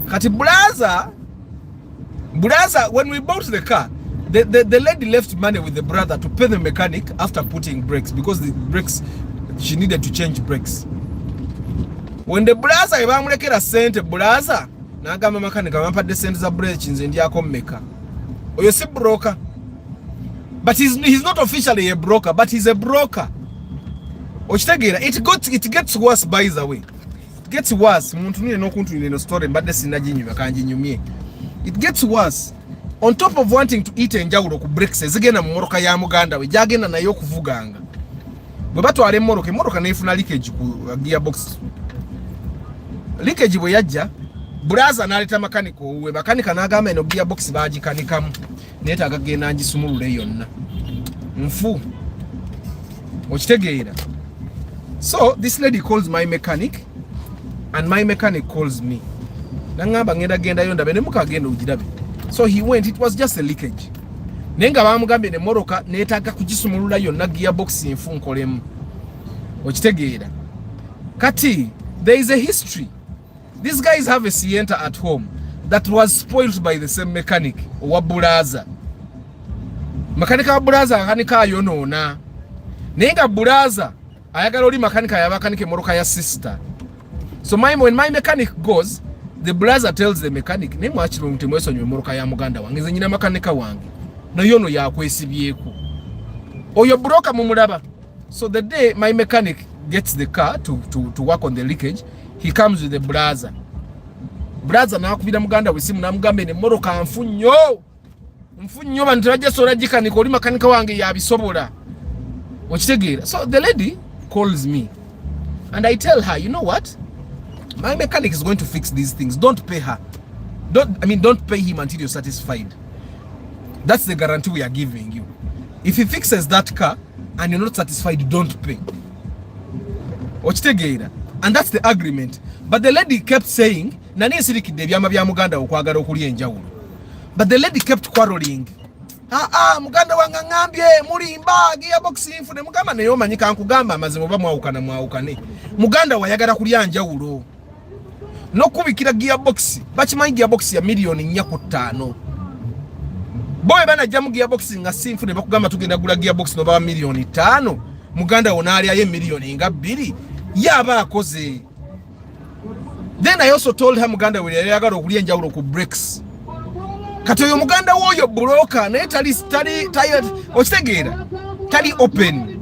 Speaker 1: Kati braza, when we bought the car, the lady left money with the brother to pay the mechanic after putting brakes, because the brakes, she needed to change brakes. When the braza ibamulekera sente braza, nagamba mechanic amampadde sente za brakes nze ndiyako mmeka. Oyo si broker. But he's not officially a broker, but he's a broker. Ochitegera, it gets worse, by the way. It gets worse. Story, but it gets worse. On top of wanting to eat enjawulo ku breaks ezigenda mu moroka ya Muganda we jagenda nayo kuvuganga. Bwe batwale moroka nefuna leakage ku gearbox. Leakage bwe yajja, braza naleta makaniko we makanika nagamba eno gearbox bagikanikamu. Neta agagenda ngisumulule yonna. Mfu. Ochitegera. So this lady calls my mechanic, and my mechanic calls me. Nangamba ngenda yonda bene mukagenda ugirabe. So he went. It was just a leakage. Nenga bamugambe ne moroka netaga kugisumulula yonna gearbox enfu nkolemu. Ochitegera. Kati, there is a history. These guys have a Sienta at home that was spoiled by the same mechanic wa Buraza. Makanika wa Buraza akanika yonona. Nenga Buraza ayagala oli makanika ya makanike moroka ya sister. So when my mechanic goes, the brother tells the mechanic, ne mwachiro mtemweso nywe moroka ya Muganda wange nze nyina makanika wange. No yono ya kwesibyeko. Oyo broker mumulaba. So the day my mechanic gets the car to work on the leakage, he comes with the brother. Brother na akubira Muganda wesimu na mugambe ne moroka mfunyo bantu bajja sola jikanika oli makanika wange ya bisobola. Ochitegera. So the lady calls me and I tell her, you know what? My mechanic is going to fix these things. Don't pay her. Don't pay him until you're satisfied. That's the guarantee we are giving you. If he fixes that car and you're not satisfied, don't pay. Ochitegera. And that's the agreement. But the lady kept saying, nani sirikide byama bya Muganda okwagala okulya enjawulo. But the lady kept quarreling. Muganda wanga ngambye mulimba gearbox infune mugamba ne yomanyika nkugamba amazimo bamwawukane. Muganda wayagala kulya njawulo. No kubikira gearbox. Bachimanyi gearbox ya milioni 4.5. boy bana jamu gearbox nga simfu ne bakugamba tugenda gula gearbox no ba milioni 5 muganda wona ali aye milioni nga 2 yaba akoze. Then I also told her muganda we yagala okulya enjawulo ku brakes. Kati oyo muganda woyo broker naye tali tired okitegeera tali open.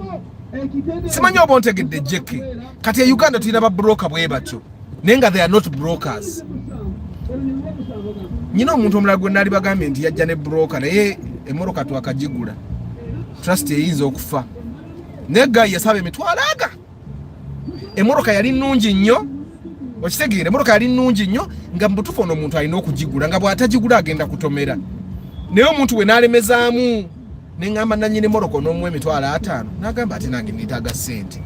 Speaker 1: Simanyo obontegedde jeke. Kati ya Uganda tulina ba broker bwe batyo. Nenga they are not brokers. Nyina omuntu omulala gwe nali bagambye nti yajja ne broker naye emmoroka twakagigula. Trust eyinza okufa. Ne guy yasaba emitwalo aga. Emmoroka yali nnungi nnyo. Okitegeera emmoroka yali nnungi nnyo nga mbutufu ono omuntu alina okugigula nga bw'atagigula agenda kutomera. Naye omuntu we n'alemezaamu ne ngamba nannyini emmoroka n'omuwa emitwalo 5 n'agamba ate nange neetaaga ssente.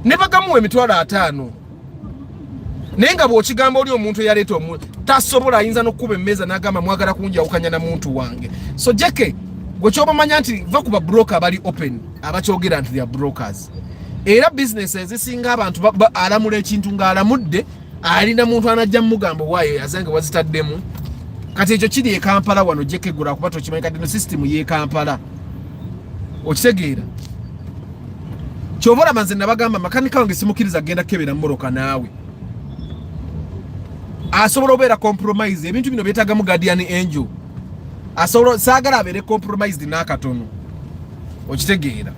Speaker 1: Ne bagamuwa emitwalo 5. Naye nga bw'okigamba oli omuntu eyaleeta omuntu tasobola ayinza n'okkuba emmeeza n'agamba mwagala kunjawukanya na muntu wange. So jeke gwe ky'obamanya nti va ku ba broker abali open abakyogera nti they are brokers. Era business ezisinga abantu alamula ekintu ng'alamudde alina muntu anajja mugamba waayo yazange wazitaddemu. Kati ekyo kiri e Kampala wano jeke gula kuba tokimanyi kati no system ye Kampala. Okitegeera kyobola manze nabagamba makanika wange simukiriza agenda kebera mmoroka naawe. Asobola obeera compromise ebintu bino byetaaga mu guardian angel. Asobola saagala abeere compromised n'akatono. Okitegeera.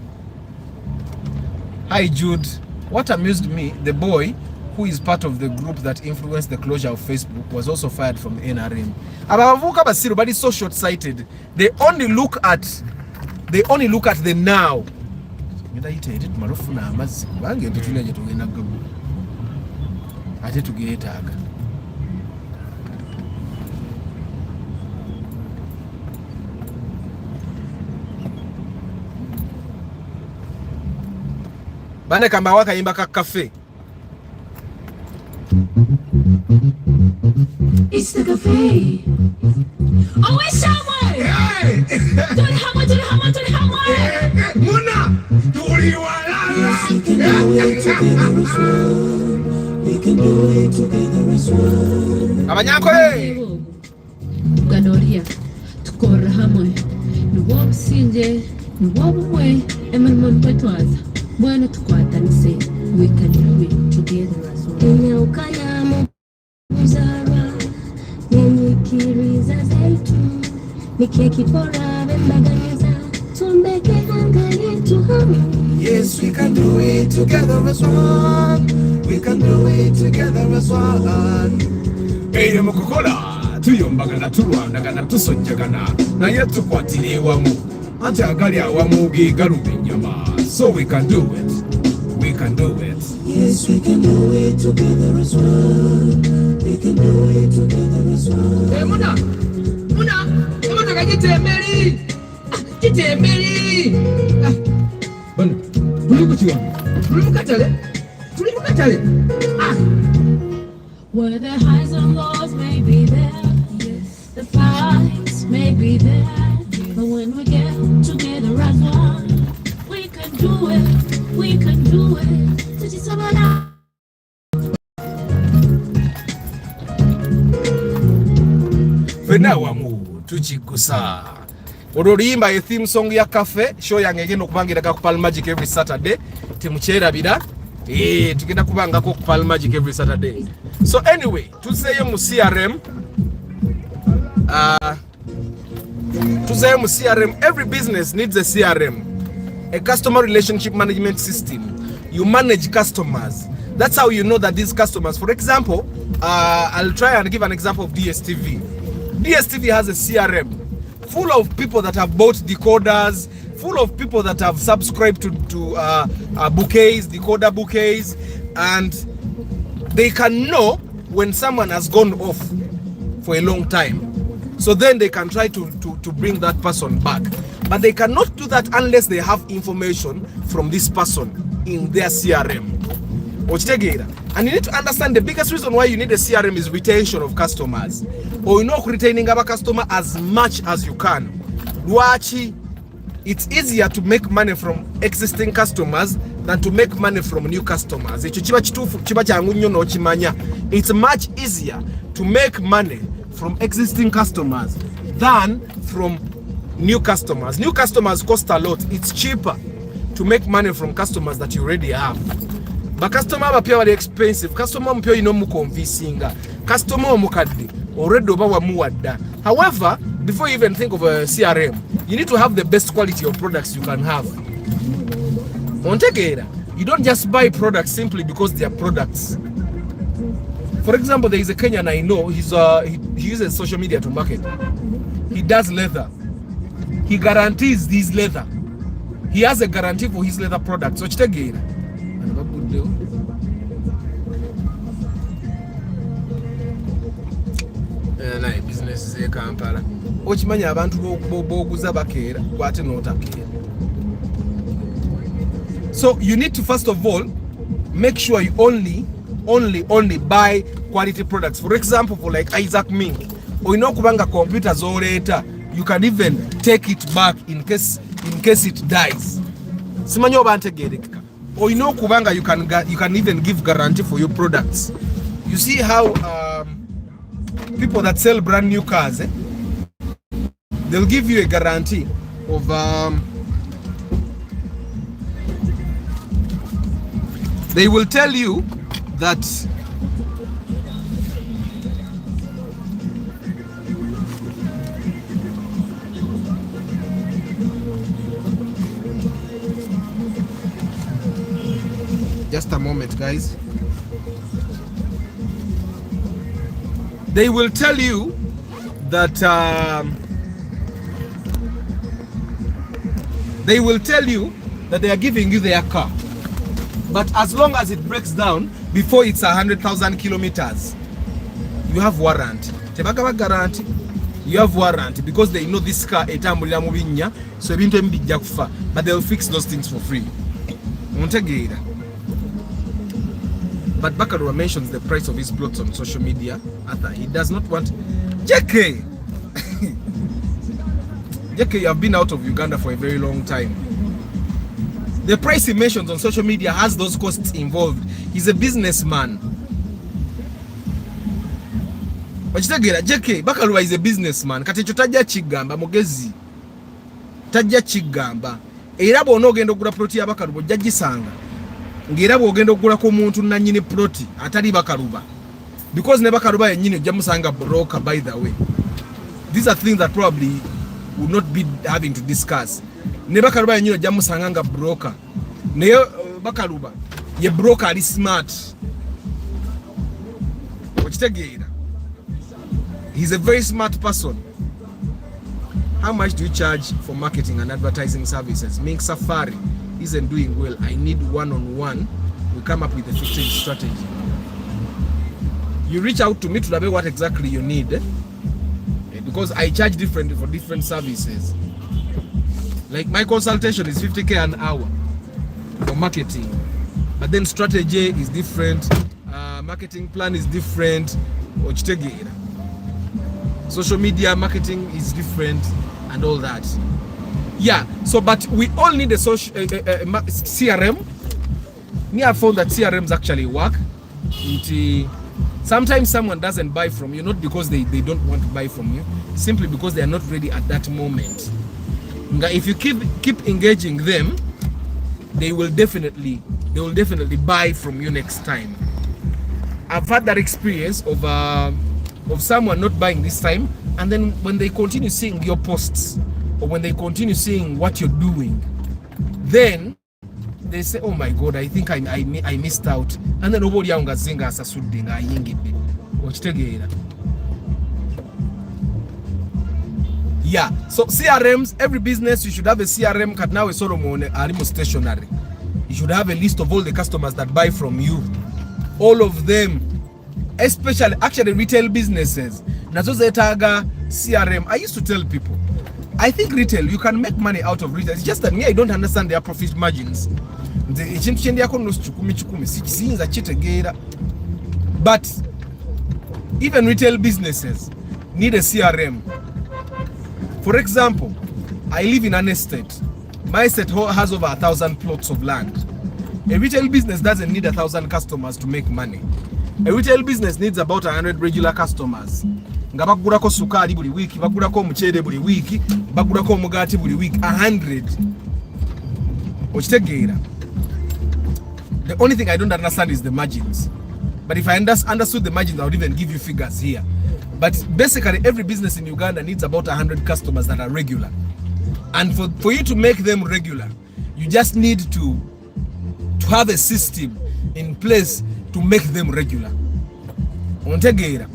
Speaker 1: Hi Jude. What amused me, the boy who is part of the group that influenced the closure of Facebook was also fired from NRM. Abavuka basiru bali so short-sighted. They only look at the now. Ngenda yite tumalofuna amazzi bange ntitulya tugenda gagu. Ate tugeetaaga. Bane kama waka yimba ka cafe.
Speaker 4: It's the cafe. Oh, it's someone. Do the hammer, do the hammer, do the hammer.
Speaker 1: Muna, tuli walala.
Speaker 4: We can do it together as one.
Speaker 1: Abanyako
Speaker 4: Ganoria, tukora hamwe. Nuwabu sinje, nuwabu we. Emanman petwaza. Bueno tukwatanise. We can do it together as one.
Speaker 3: Kenya ukaya muzara Nenyikiriza zaitu Mikeki pora bembaganiza Tumbeke hangali tuhamu.
Speaker 1: Yes, we can do it together as one. We can do it together as one. Eyo mukukola tuyombagana tulwanagana tusojjagana naye tukwatire wamu ate agali awamu gegaluba ennyama. So we can do it. We can do it.
Speaker 4: Yes, we can do it together as one. We can do it together as one.
Speaker 1: Muna, emotaka gitemberi. Gitemberi. Bano, tuli ku kiwano. Tuli mu katale.
Speaker 4: Where the highs and lows may be there, yes, the fights may be there, but when we get together as one, we can do it, we can do it. Tujisobala.
Speaker 1: Fena wamu tukigusa. Oluyimba ye theme song ya cafe show yange egenda okubangira ku Palm Magic every Saturday. Temukyerabira. Tugenda kubanga ku Palm Magic every Saturday. So anyway, tuzeyo mu CRM. Every business needs a CRM. A customer relationship management system. You manage customers. That's how you know that these customers, for example, I'll try and give an example of DSTV. DSTV has a CRM full of people that have bought decoders, full of people that have subscribed to bouquets, decoder bouquets, and they can know when someone has gone off for a long time. So then they can try to bring that person back. But they cannot do that unless they have information from this person in their CRM. And you need to understand the biggest reason why you need a CRM is retention of customers. Or you know, retaining our customer as much as you can. It's easier to make money from existing customers than to make money from new customers. It's much easier to make money from existing customers than from new customers. New customers cost a lot. It's cheaper to make money from customers that you already have. But customer are very expensive. Customer mpyo ino mu convincing. Customer omukadde already oba wa muwadda. However, before you even think of a CRM, you need to have the best quality of products you can have. Ontegeera, you don't just buy products simply because they are products. For example, there is a Kenyan I know. He uses social media to market. He does leather. He guarantees this leather. He has a guarantee for his leather products. So kitegeera. Na business ze Kampala. Okimanya abantu boguza bakeera kwate notakeera. So you need to first of all make sure you only buy quality products. For example, for like Isaac Ming, or kubanga computers later, you can even take it back in case it dies. Simanyo bantegereka. Or kubanga you can even give guarantee for your products. You see how people that sell brand new cars, they'll give you a guarantee of they will tell you that just a moment, guys. They will tell you that they are giving you their car, but as long as it breaks down before it's 100,000 kilometers, you have warranty. Tebagaba guarantee, you have warranty because they know this car etambulira mu binnya, so ebintu ebijja kufa, but they'll fix those things for free. Montegeira. But Bakarua mentions the price of his plots on social media. He does not want JK. JK, you have been out of Uganda for a very long time. The price he mentions on social media has those costs involved. He's a businessman. JK, Bakarua is a businessman. Katecho tajja chigamba mugezi. Tajja chigamba. Era bw'onooga ogenda okugula ploti ya Bakarua ojja gisanga. Ngera bw'ogenda okugula ko muntu nannyini ploti atali Bakaluba, because ne Bakaluba yennyini ojja musanga broker. By the way, these are things that probably would not be having to discuss. Ne Bakaluba yennyini ojja musanga nga broker, naye Bakaluba ye broker ali smart. Okitegeera, he's a very smart person. How much do you charge for marketing and advertising services? Ming Safari isn't doing well. I need one-on-one. We come up with a 15 strategy. You reach out to me to know what exactly you need, because I charge differently for different services. Like my consultation is 50k an hour for marketing, but then strategy is different, marketing plan is different, social media marketing is different, and all that. Yeah, so but we all need a social CRM. Me, I found that CRMs actually work. Sometimes someone doesn't buy from you, not because they don't want to buy from you, simply because they are not ready at that moment. If you keep engaging them, they will definitely buy from you next time. I've had that experience of someone not buying this time, and then when they continue seeing your posts, or when they continue seeing what you're doing, then they say, oh my God, I think I missed out. And then nobody zinga asasudde nga ayingidde. Okitegeera. Yeah, so CRMs, every business you should have a CRM. Kat nawe Solomon alimu stationary. You should have a list of all the customers that buy from you. All of them, especially actually retail businesses. Nazo zetaaga CRM. I used to tell people, I think retail, you can make money out of retail. It's just that me, I don't understand their profit margins. But even retail businesses need a CRM. For example, I live in an estate. My estate has over 1,000 plots of land. A retail business doesn't need 1,000 customers to make money. A retail business needs about 100 regular customers. nga bagulako sukali buli week, bagulako omuchere buli week, bagulako omugati buli week 100. Okitegeera. The only thing I don't understand is the margins. But if I understood the margins, I would even give you figures here. But basically, every business in Uganda needs about 100 customers that are regular. And for you to make them regular, you just need to have a system in place to make them regular. Ontegeera.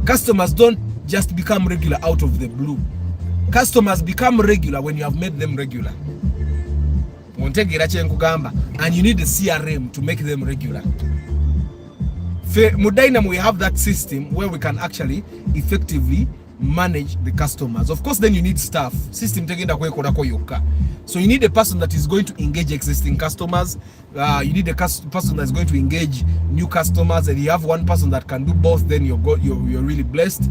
Speaker 1: Customers don't just become regular out of the blue. Customers become regular when you have made them regular. Ontegeera kyenkugamba. And you need a CRM to make them regular. Mudainam, we have that system where we can actually effectively manage the customers. Of course, then you need staff. System tegenda kwekolako yokka. So you need a person that is going to engage existing customers. You need a person that's going to engage new customers, and you have one person that can do both. Then you're really blessed.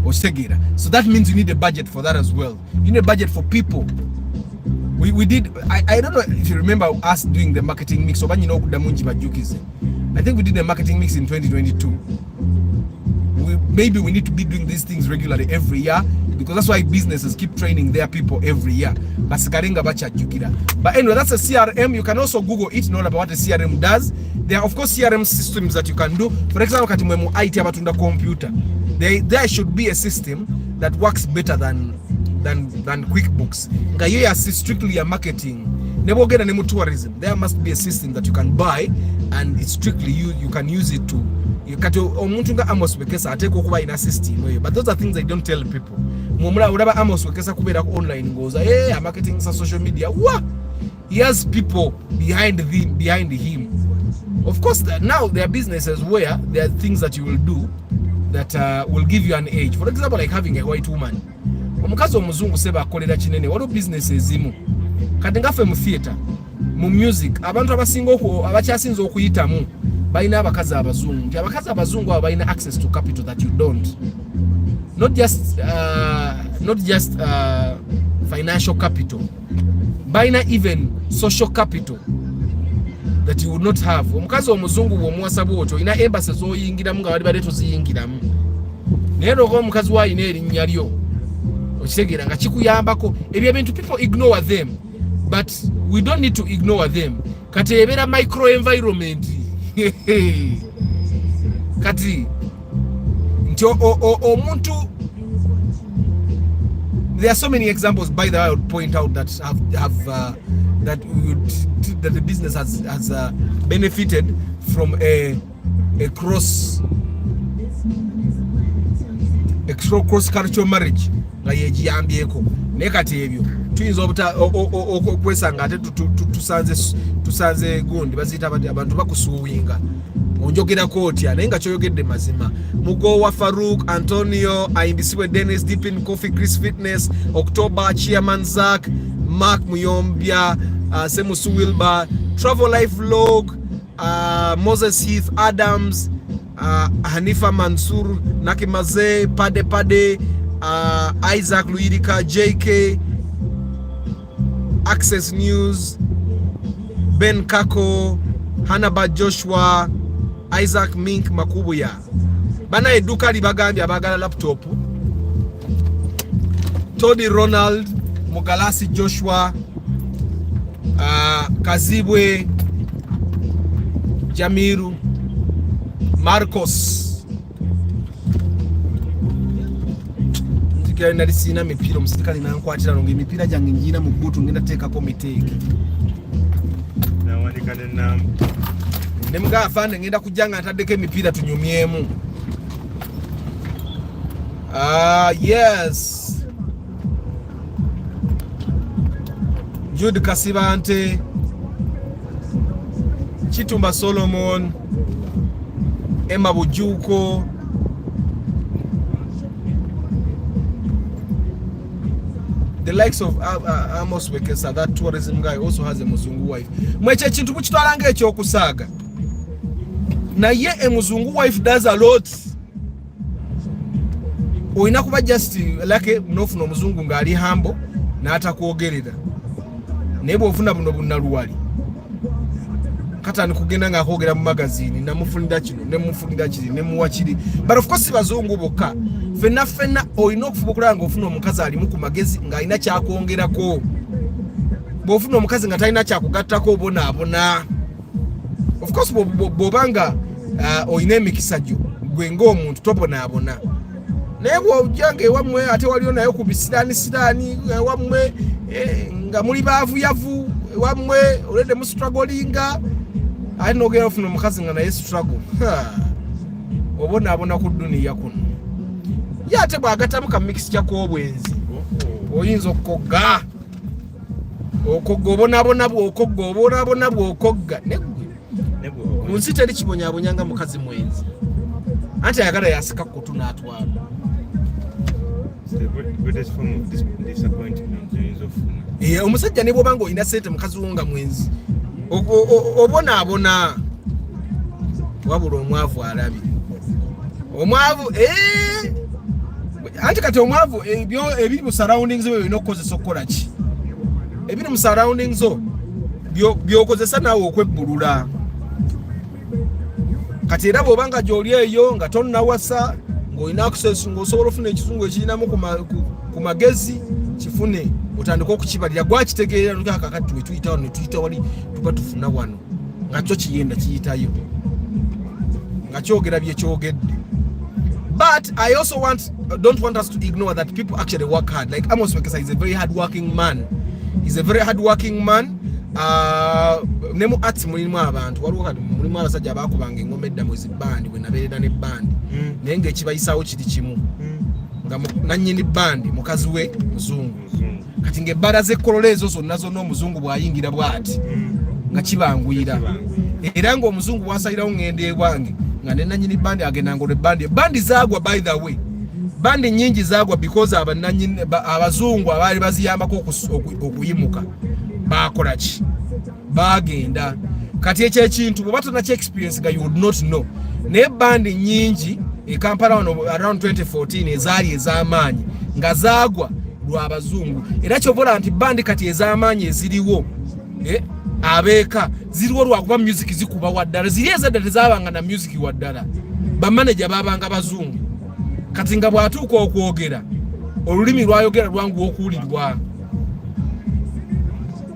Speaker 1: So that means you need a budget for that as well. You need a budget for people. We did. I don't know if you remember us doing the marketing mix. I think we did a marketing mix in 2022. Maybe we need to be doing these things regularly every year, because that's why businesses keep training their people every year. But anyway, that's a CRM. You can also Google it, know about what a CRM does. There are of course CRM systems that you can do. For example, IT abatunda computer. There should be a system that works better than QuickBooks. Ngayo is strictly a marketing. Never get any tourism. There must be a system that you can buy, and it's strictly you can use it to. But those are things I don't tell people. Online goes, hey, I'm marketing social media. What? He has people behind him. Of course, now there are businesses where there are things that you will do that will give you an edge. For example, like having a white woman. Omukazi omuzungu seba akolera kinene. What business ezimu? Kati ngafe mu theater, mu music, abantu abakyasinza okuyitamu balina abakazi abazungu. Nti abakazi abazungu abo balina access to capital that you don't. Not just financial capital. Balina even social capital that you would not have. Omukazi omuzungu bw'omuwasa bw'otyo ina embassies oyingiramu nga bali baleto ziyingiramu. Naye loko omukazi wa ina erinnya lyo. Okitegeera nga kikuyambako. Ebyo ebintu people ignore them. But we don't need to ignore them. Kati ebera micro environment. Kati nti omuntu, there are so many examples by the way I would point out that that the business has benefited from a cross cultural marriage nga yegiyambyeko. Naye kati ebyo tuyinza okwesanga ate tusanze gundi baziyita abantu bakusuwinga onjogerako otya naye nga kyoyogedde mazima. Mugowa Farouk, Antonio, Ayimbisiwe Dennis, Deepin Coffee, Chris Fitness, October, Chairman Zach, Mark Muyombya, Semusu Wilbur, Travel Life Vlog, Moses Heath Adams, Hanifa Mansur, Nakimaze, Pade, Isaac Luirika, JK, Access News, Ben Kako, Hannibal Joshua, Isaac Mink Makubuya. Bana eduka libagambya abagala laptop. Tony Ronald, Mugalasi Joshua, Kazibwe, Jamiru, Marcos. Nali sina mipira omusirikale nankwatira nonga emipira gyange njina mu bbutu ngenda teekako miteeke.
Speaker 2: Nawandika ne namba.
Speaker 1: Ne mga afande ngenda kujjanga ntaddeko emipira tunyumyemu. Yes. Jude Kasibante, Chitumba Solomon, Emma Bujuko, the likes of Amos Wekesa, that tourism guy, also has a Muzungu wife. Mweche chintu kuchitwalanga ekyokusaaga. Na ye a Muzungu wife does a lot. Oyina kuba just like mnofuna Muzungu nga ali hambo na atakwogerera. Naye bw'ofuna buno bunnaluwali. Kata nikugenda nga akwogera mu magazine, namufunira kino, nemufunira kiri, nemuwa kiri. But of course bazungu bokka. fenna olina okufuba okulanga ofuna omukazi alimu ku magezi ng'alina kyakwongerako. Bw'ofuna omukazi nga talina kyakugattako obonaabona. Of course bw'obanga olina emikisa gyo gwe ng'omuntu tobonaabona. Naye bw'ojjanga ewammwe ate waliyo nayo ku bisiraani ewammwe nga muli baavuyavu ewammwe olede mu strugglinga ate n'ogenda ofuna omukazi nga naye struggle. Obonaabona ku dduniya kuno. Ye ate bw'agattamu ka mixture k'obwenzi oyinza okogga obonaabona bw'okogga mu nsi teri kibonyaabonyanga mukazi mwenzi anti ayagala yasika kutu n'atwala. Omusajja ne bw'obanga olina ssente mukazi wo nga mwenzi obonaabona wabula omwavu alabye. Omwavu anti kati omwavu ebiri mu surroundings byo olina okukozesa okukola ki? Ebiri mu surroundings zo by'okozesa naawe okwebbulula. Kati era bw'obanga gy'oli eyo nga tonnawasa ng'olina access ng'osobola ofuna ekizungu ekirinamu ku magezi kifune otandika okukibalira gwakitegeera kakati wetuyita wano netuyita wali tuba tufuna wano nga kyo kiyenda kiyitayo nga kyogera byekyogedde. But I also don't want us to ignore that people actually work hard. Like Amos Wekesa is a very hard-working man. Nemu arts mulimu abantu waliwo kati mulimu abasajja abakubanga engoma edda mwezi bandi bwe nabeerera ne bandi naye ng'ekibayisaawo kiri kimu nga nannyini bandi mukazi we muzungu. Kati ng'ebbala z'ekkolola ezo zonna omuzungu bw'ayingira bw'ati nga kibanguyira era ng'omuzungu bw'asalirawo ng'enda ewange nga ne nannyini bandi agenda ng'olwe bandi zaagwa. By the way, bandi nnyingi zaagwa because abazungu abaali baziyambako okuyimuka bakola ki? Bagenda. Kati ekyo ekintu bw'oba tonnakyo experience nga you would not know. Naye bandi nnyingi e Kampala around 2014 ezaali ez'amaanyi nga zaagwa lw'abazungu. Era kyobola nti bandi kati ez'amaanyi eziriwo abeeka ziriwo lwakuba music zikuba waddala. Ziri ezadda tezaabanga na music waddala. Bamanaja baabanga bazungu. Kati nga bw'atuuka okwogera olulimi lwayogera lwangu okuwulirwa.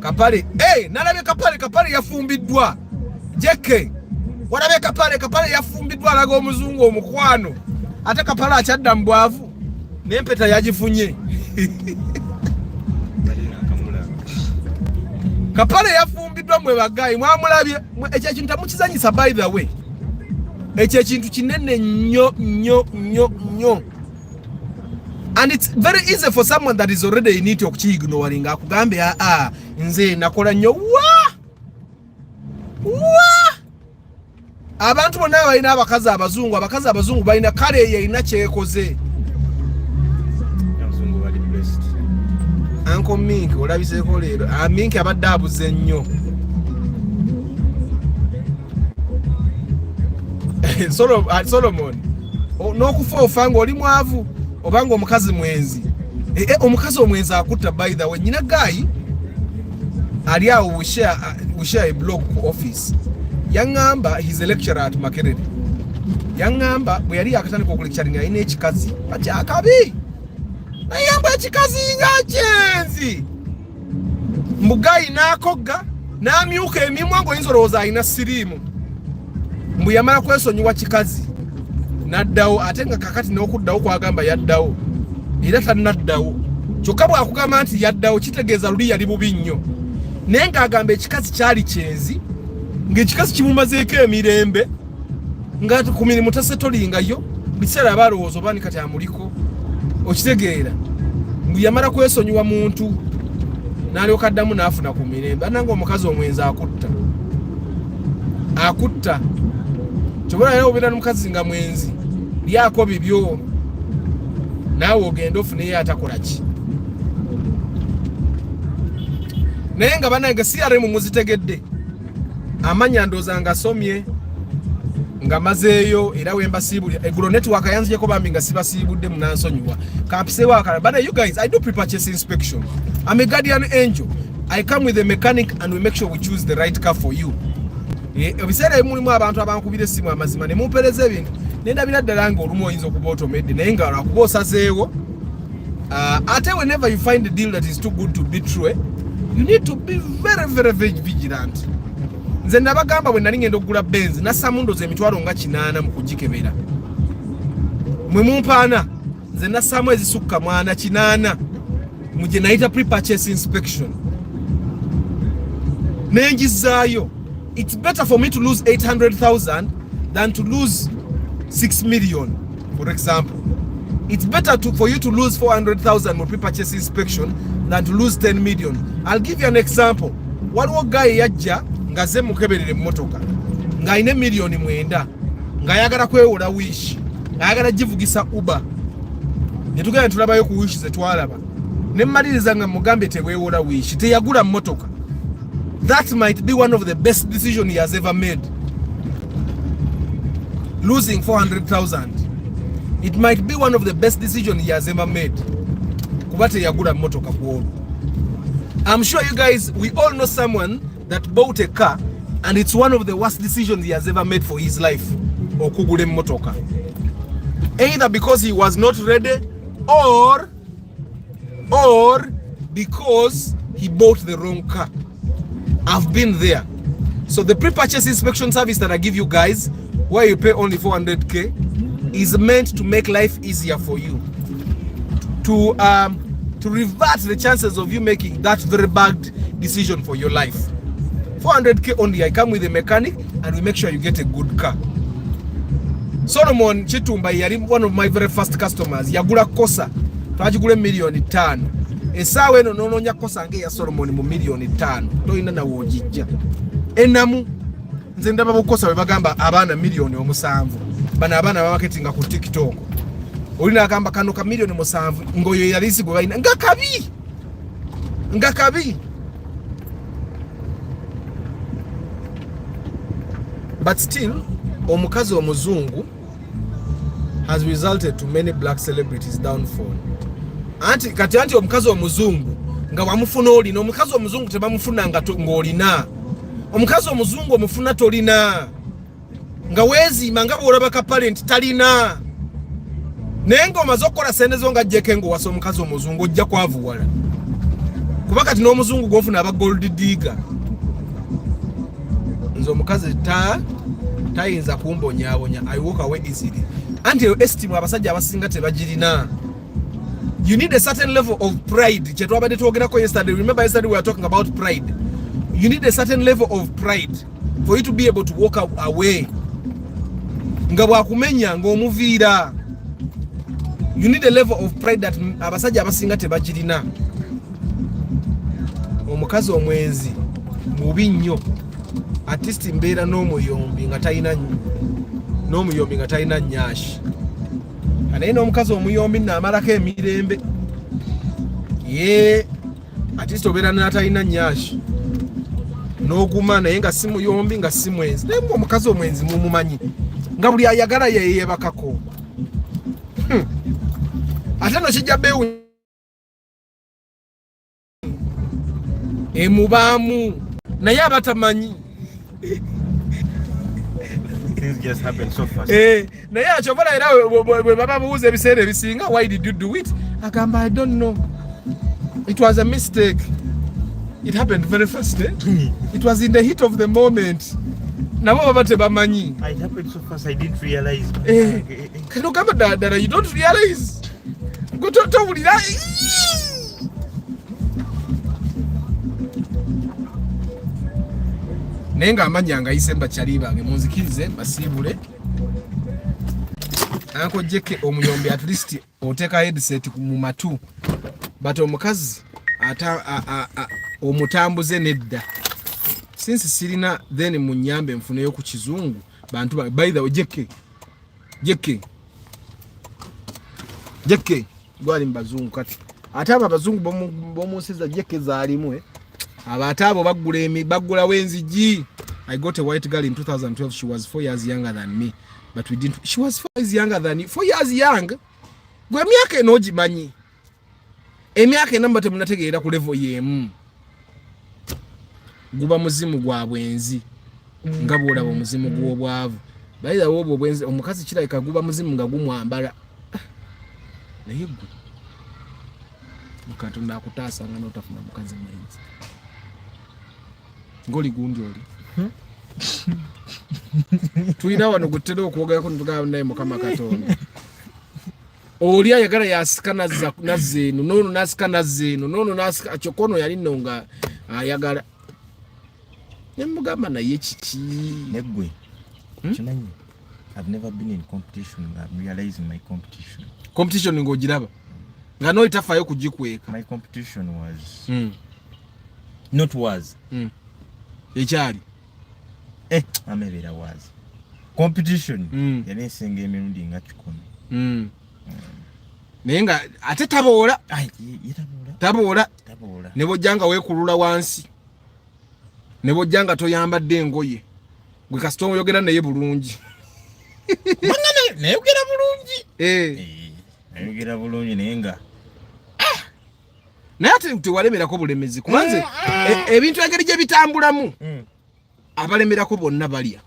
Speaker 1: Kapale, nalabye Kapale yafumbiddwa. Jeke, walabye Kapale yafumbiddwa alaga omuzungu omukwano. Ate Kapale akyadda mu bwavu n'empeta yagifunye. Kapale yafumbiddwa mwe bagayi mwamulabye. Ekyo ekintu tamukizanyisa by the way. Ekyo ekintu kinene nnyo. And it's very easy for someone that is already in it okukiignoring akugambe nze nakola nnyo abantu bonna balina abakazi abazungu balina kale yalina kyekoze. Uncle Mink olabiseeko leero Mink abadde abuze nnyo. Solomon n'okufa ofanga oli mwavu obanga omukazi mwenzi. Omukazi omwenzi akutta by the way. Nyina guy ali awo we share a blog ku office. Yaŋŋamba he's a lecturer at Makerere. Yaŋŋamba bwe yali akatandika okulecturinga alina ekikazi akyakabi. Nayamba ekikazi nga kyenzi. Mbugayi n'akogga n'amyuka emimwa ng'oyinza olowooza alina siriimu. Mbu yamala kwesonyiwa kikazi n'addawo ate nga kakati n'okuddawo kwagamba yaddawo era tannaddawo. Kyokka bw'akugamba nti yaddawo kitegeeza luli yali bubi nnyo. Naye ng'agamba ekikazi kyali kyenzi ng'ekikazi kimumazeeko emirembe nga ku mirimu tasetolingayo biseera abalowooza oba ni kati amuliko okitegeera. Mbu yamala kwesonyiwa muntu n'alyoka addamu n'afuna ku mirembe. Ananga omukazi omwenzi akutta. Kyobola era obeera n'omukazi nga mwenzi lyako bibyo naawe ogenda ofuneyo atakola ki. Naye nga bannange CRM muzitegedde amanya ndooza nga asomye nga mazeeyo era wembasiibulira eggulo network yanzijeko bambi nga sibasiibudde munansonyiwa kampiseewo akala. But you guys, I do pre-purchase inspection. I'm a guardian angel. I come with a mechanic and we make sure we choose the right car for you. Ebiseera ebimulimu abantu abankubira essimu amazima ne mumpereza ebintu nenda biladala nga olumu oyinza okuba otomedde naye nga lwakuba osazeewo ate whenever you find a deal that is too good to be true you need to be very vigilant. Nze nabagamba bwe nali ngenda okugula benzi nassamu ndoza emitwalo nga 8 mu kugikebera mwe mumpaana nze nassaamu ezisukka 8 mu gye nayita pre-purchase inspection nenjizaayo. It's better for me to lose 800,000 than to lose 6 million, for example. It's better for you to lose 400,000 with pre-purchase inspection than to lose 10 million. I'll give you an example. Waliwo guy yajja ngaze mukeberere mmotoka nga ayina million 9 nga ayagala kwewola wish ayagala givugisa Uber netugenda tulabayo ku wish ze twalaba ne mmaliriza nga mugambe tewewola wish teyagula mmotoka. That might be one of the best decisions he has ever made. Losing 400,000. It might be one of the best decisions he has ever made. Kubate yagula motoka kuolo. I'm sure you guys, we all know someone that bought a car and it's one of the worst decisions he has ever made for his life. Okugule motoka. Either because he was not ready or because he bought the wrong car. I've been there. So the pre-purchase inspection service that I give you guys, where you pay only 400k, is meant to make life easier for you. To revert the chances of you making that very bad decision for your life. 400k only. I come with a mechanic and we make sure you get a good car. Solomon Chitumba yali one of my very first customers. Yagula kosa. Twajigule $1,500,000. Esawe no nononya kosa nge ya Solomon mu $1,500,000. Toyina na wojijja. Enamu nze ndaba bukosa bwe bagamba abaana $7,000,000. Bana abaana ba marketing ku TikTok. Olina agamba kano ka $7,000,000 ngoyo yalisi gwe bayina nga kabi. But still omukazi omuzungu has resulted to many black celebrities downfall. Kati omukazi omuzungu nga wamufuna olina omukazi omuzungu tebamufuna nga ng'olina omukazi omuzungu omufuna tolina nga weezima nga bw'olaba ka parent talina naye ng'omaze okukola sente zo nga ajjeko ng'owasa omukazi omuzungu ojja kwavuwala kuba kati n'omuzungu gw'ofuna aba gold digger. Nze omukazi tayinza kumbonyaabonya. I walk away easily. Anti esteem abasajja abasinga tebagirina. You need a certain level of pride. Chetwabade twogerako yesterday. Remember yesterday we were talking about pride. You need a certain level of pride for you to be able to walk away. Nga bwakumenya ng'omuviira. You need a level of pride that abasajja abasinga tebagirina. Omukazi omwenzi mubi nnyo. At least mbeera n'omuyombi nga talina nnyashi. Anaye n'omukazi omuyombi naamalako emirembe. At least obeera n'atalina nnyashi. N'oguma naye nga si muyombi nga si mwenzi. Naye omukazi omwenzi mumumanyi. Nga buli ayagala yeebakako. Ate no kijja beewu emubaamu naye abatamanyi.
Speaker 2: Things just happen so fast.
Speaker 1: Naye akyobala era bwe baba buuza ebiseera ebisinga, why did you do it? Agamba I don't know. It was a mistake. It happened very fast. It was in the heat of the moment. Nabo baba tebamanyi.
Speaker 2: It happened so fast I didn't realize.
Speaker 1: Kano gamba dada you don't realize. Go to bulira. Nenga amanyanga isemba chaliba nge munzikirize basibule. Anko jeke omuyombe at least oteka headset mu matu. But omukazi omutambuze nedda. Since sirina then munyambe mfuneyo ku kizungu bantu by the way jeke gwali mbazungu kati ataba abazungu bomusiza jeke zaalimu abatabo bagula wenziji. I got a white girl in 2012. She was 4 years younger than me, but we didn't. She was 4 years younger than you. 4 years young. Gwe myaka enogimanyi. Emyaka enamba temunategeera ku level yemu. Guba muzimu gwa bwenzi. Nga bwolaba omuzimu gw'obwavu. Bayiza wobo bwenze omukazi kirayika guba muzimu nga gumwambala. Naye gwe Katonda akutaasa nga n'otafuna mukazi mwenzi. Ngoli gundi oli. Tulina wano gutera okwogerako ntugamba naye Mukama Katonda. Oli ayagala yasika nazzeeno nono nasika nazzeeno nono nasika kyokono yali nno nga ayagala. Ne mugamba naye kiki?
Speaker 2: Neggwe. Kimanyi, I've never been in competition. I'm realizing my competition.
Speaker 1: Competition ng'ogiraba nga no itafaayo kugikweka.
Speaker 2: My competition was not was
Speaker 1: ekyali
Speaker 2: amebeera was competition yali esenga emirundi nga 10.
Speaker 1: Naye nga ate taboola
Speaker 2: taboola
Speaker 1: ne bojjanga weekulula wansi ne bojjanga toyambadde engoye gwe kasita oyogera naye bulungi.
Speaker 2: Nayogera bulungi nayogera bulungi naye nga
Speaker 1: naye ate tewalemerako bulemezi kubanze ebintu engeri gye bitambulamu abalemerako bonna balya.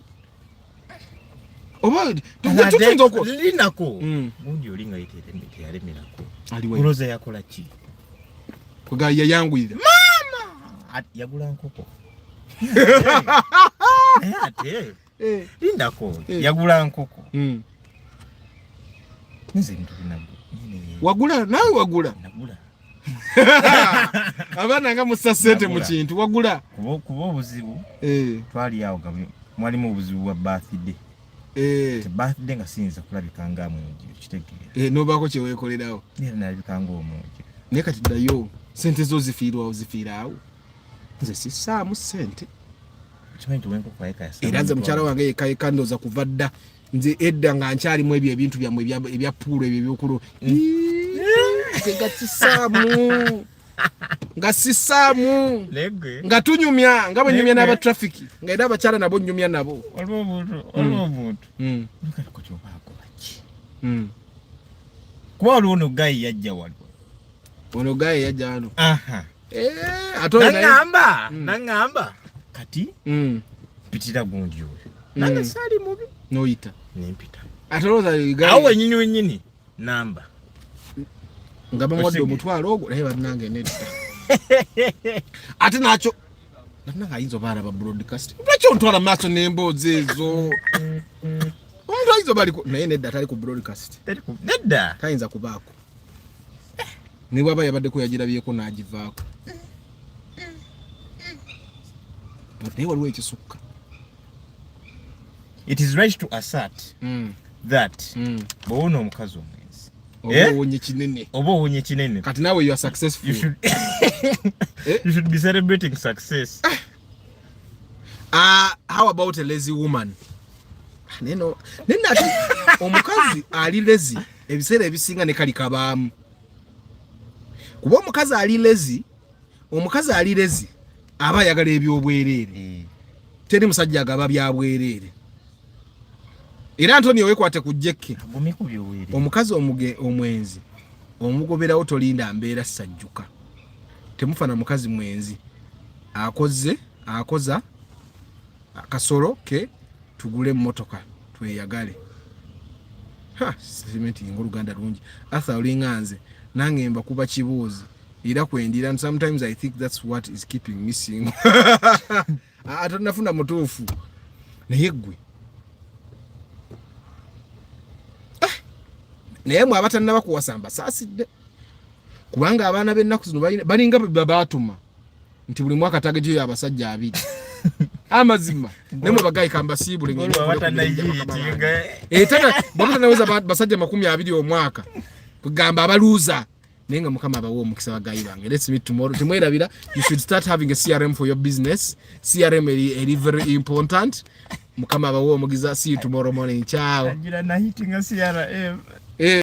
Speaker 1: Oba
Speaker 2: linako mungi oli nga teyalemerako kuloza yakola ki?
Speaker 1: Kugali yayanguyira
Speaker 2: mama yagula nkoko. Ate lindako yagula nkoko. Nze bintu binago
Speaker 1: wagula nawe wagula
Speaker 2: nagula
Speaker 1: abaana nga mussa ssente mu kintu wagula
Speaker 2: kuba obuzibu twali awo nga mwalimu obuzibu bwa birthday. Birthday nga siyinza kulabika nga mungi kitegeera
Speaker 1: nobaako kyeweekolerawo
Speaker 2: era nalabika nga omungi
Speaker 1: naye kati ddayo ssente zo zifiiraawo nze sissaamu ssente era nze mukyala wange yekayeka ndooza kuva dda nze edda nga nkyalimu ebyo ebintu byammwe ebya puulo ebyo ebyokulu nga sissaamu nga tunyumya nga bwe nyumya n'aba traffic nga era abakyala nabo nyumya nabo.
Speaker 2: Waliwo omuntu kuba waliwo ono gayi yajja waliwo
Speaker 1: ono gayi yajja wano
Speaker 2: naŋŋamba kati mpitira gundi oyo nange saali mubi
Speaker 1: noyita
Speaker 2: nempita
Speaker 1: ate olowooza
Speaker 2: awo wenyini wenyini namba
Speaker 1: nga bamuwadde omutwalo ogwo naye bannange nedda ate nakyo bannange ayinza oba alaba broadcast lwaki ontwala maaso n'emboozi ezo omuntu ayinza oba aliko naye nedda tali ku broadcast
Speaker 2: nedda
Speaker 1: tayinza kubaako ne bwaba yabaddeko yagirabyeko n'agivaako naye waliwo ekisukka.
Speaker 2: It is right to assert that bw'owona omukazi omwenzi
Speaker 1: oba owonye kinene kati naawe you are successful.
Speaker 2: You should be celebrating success.
Speaker 1: How about a lazy woman? Neno ati omukazi ali lazy ebiseera ebisinga ne kali kabaamu kuba omukazi ali lazy aba ayagala ebyobwereere teri musajja agaba byabwereere. Era Antonio wekwate ku jjekke omukazi omwenzi omugoberawo tolinda mbeera sajjuka. Temufana mukazi mwenzi akoza akasolo ke tugule emmotoka tweyagale. Simenti ng'Oluganda lungi Arthur olinganze nange mba kuba kibuuzi era kwendira and sometimes I think that's what is keeping me single. Atonafuna mutuufu naye ggwe naye mwe abatannaba kuwasamba saasidde kubanga abaana b'ennaku zino balinga babatuma nti buli mwaka tagejeyo abasajja 2 amazima nemwe bagayi kambasiibule batanaweza basajja 20 omwaka kugamba abaluuza naye nga Mukama abawo omukisa bagayi bange. Let's meet tomorrow. Timwerabira, you should start having a CRM for your business. CRM is very important. Mukama abawo omugiza. See you tomorrow morning. Ciao.
Speaker 2: Ajira na hitting a CRM.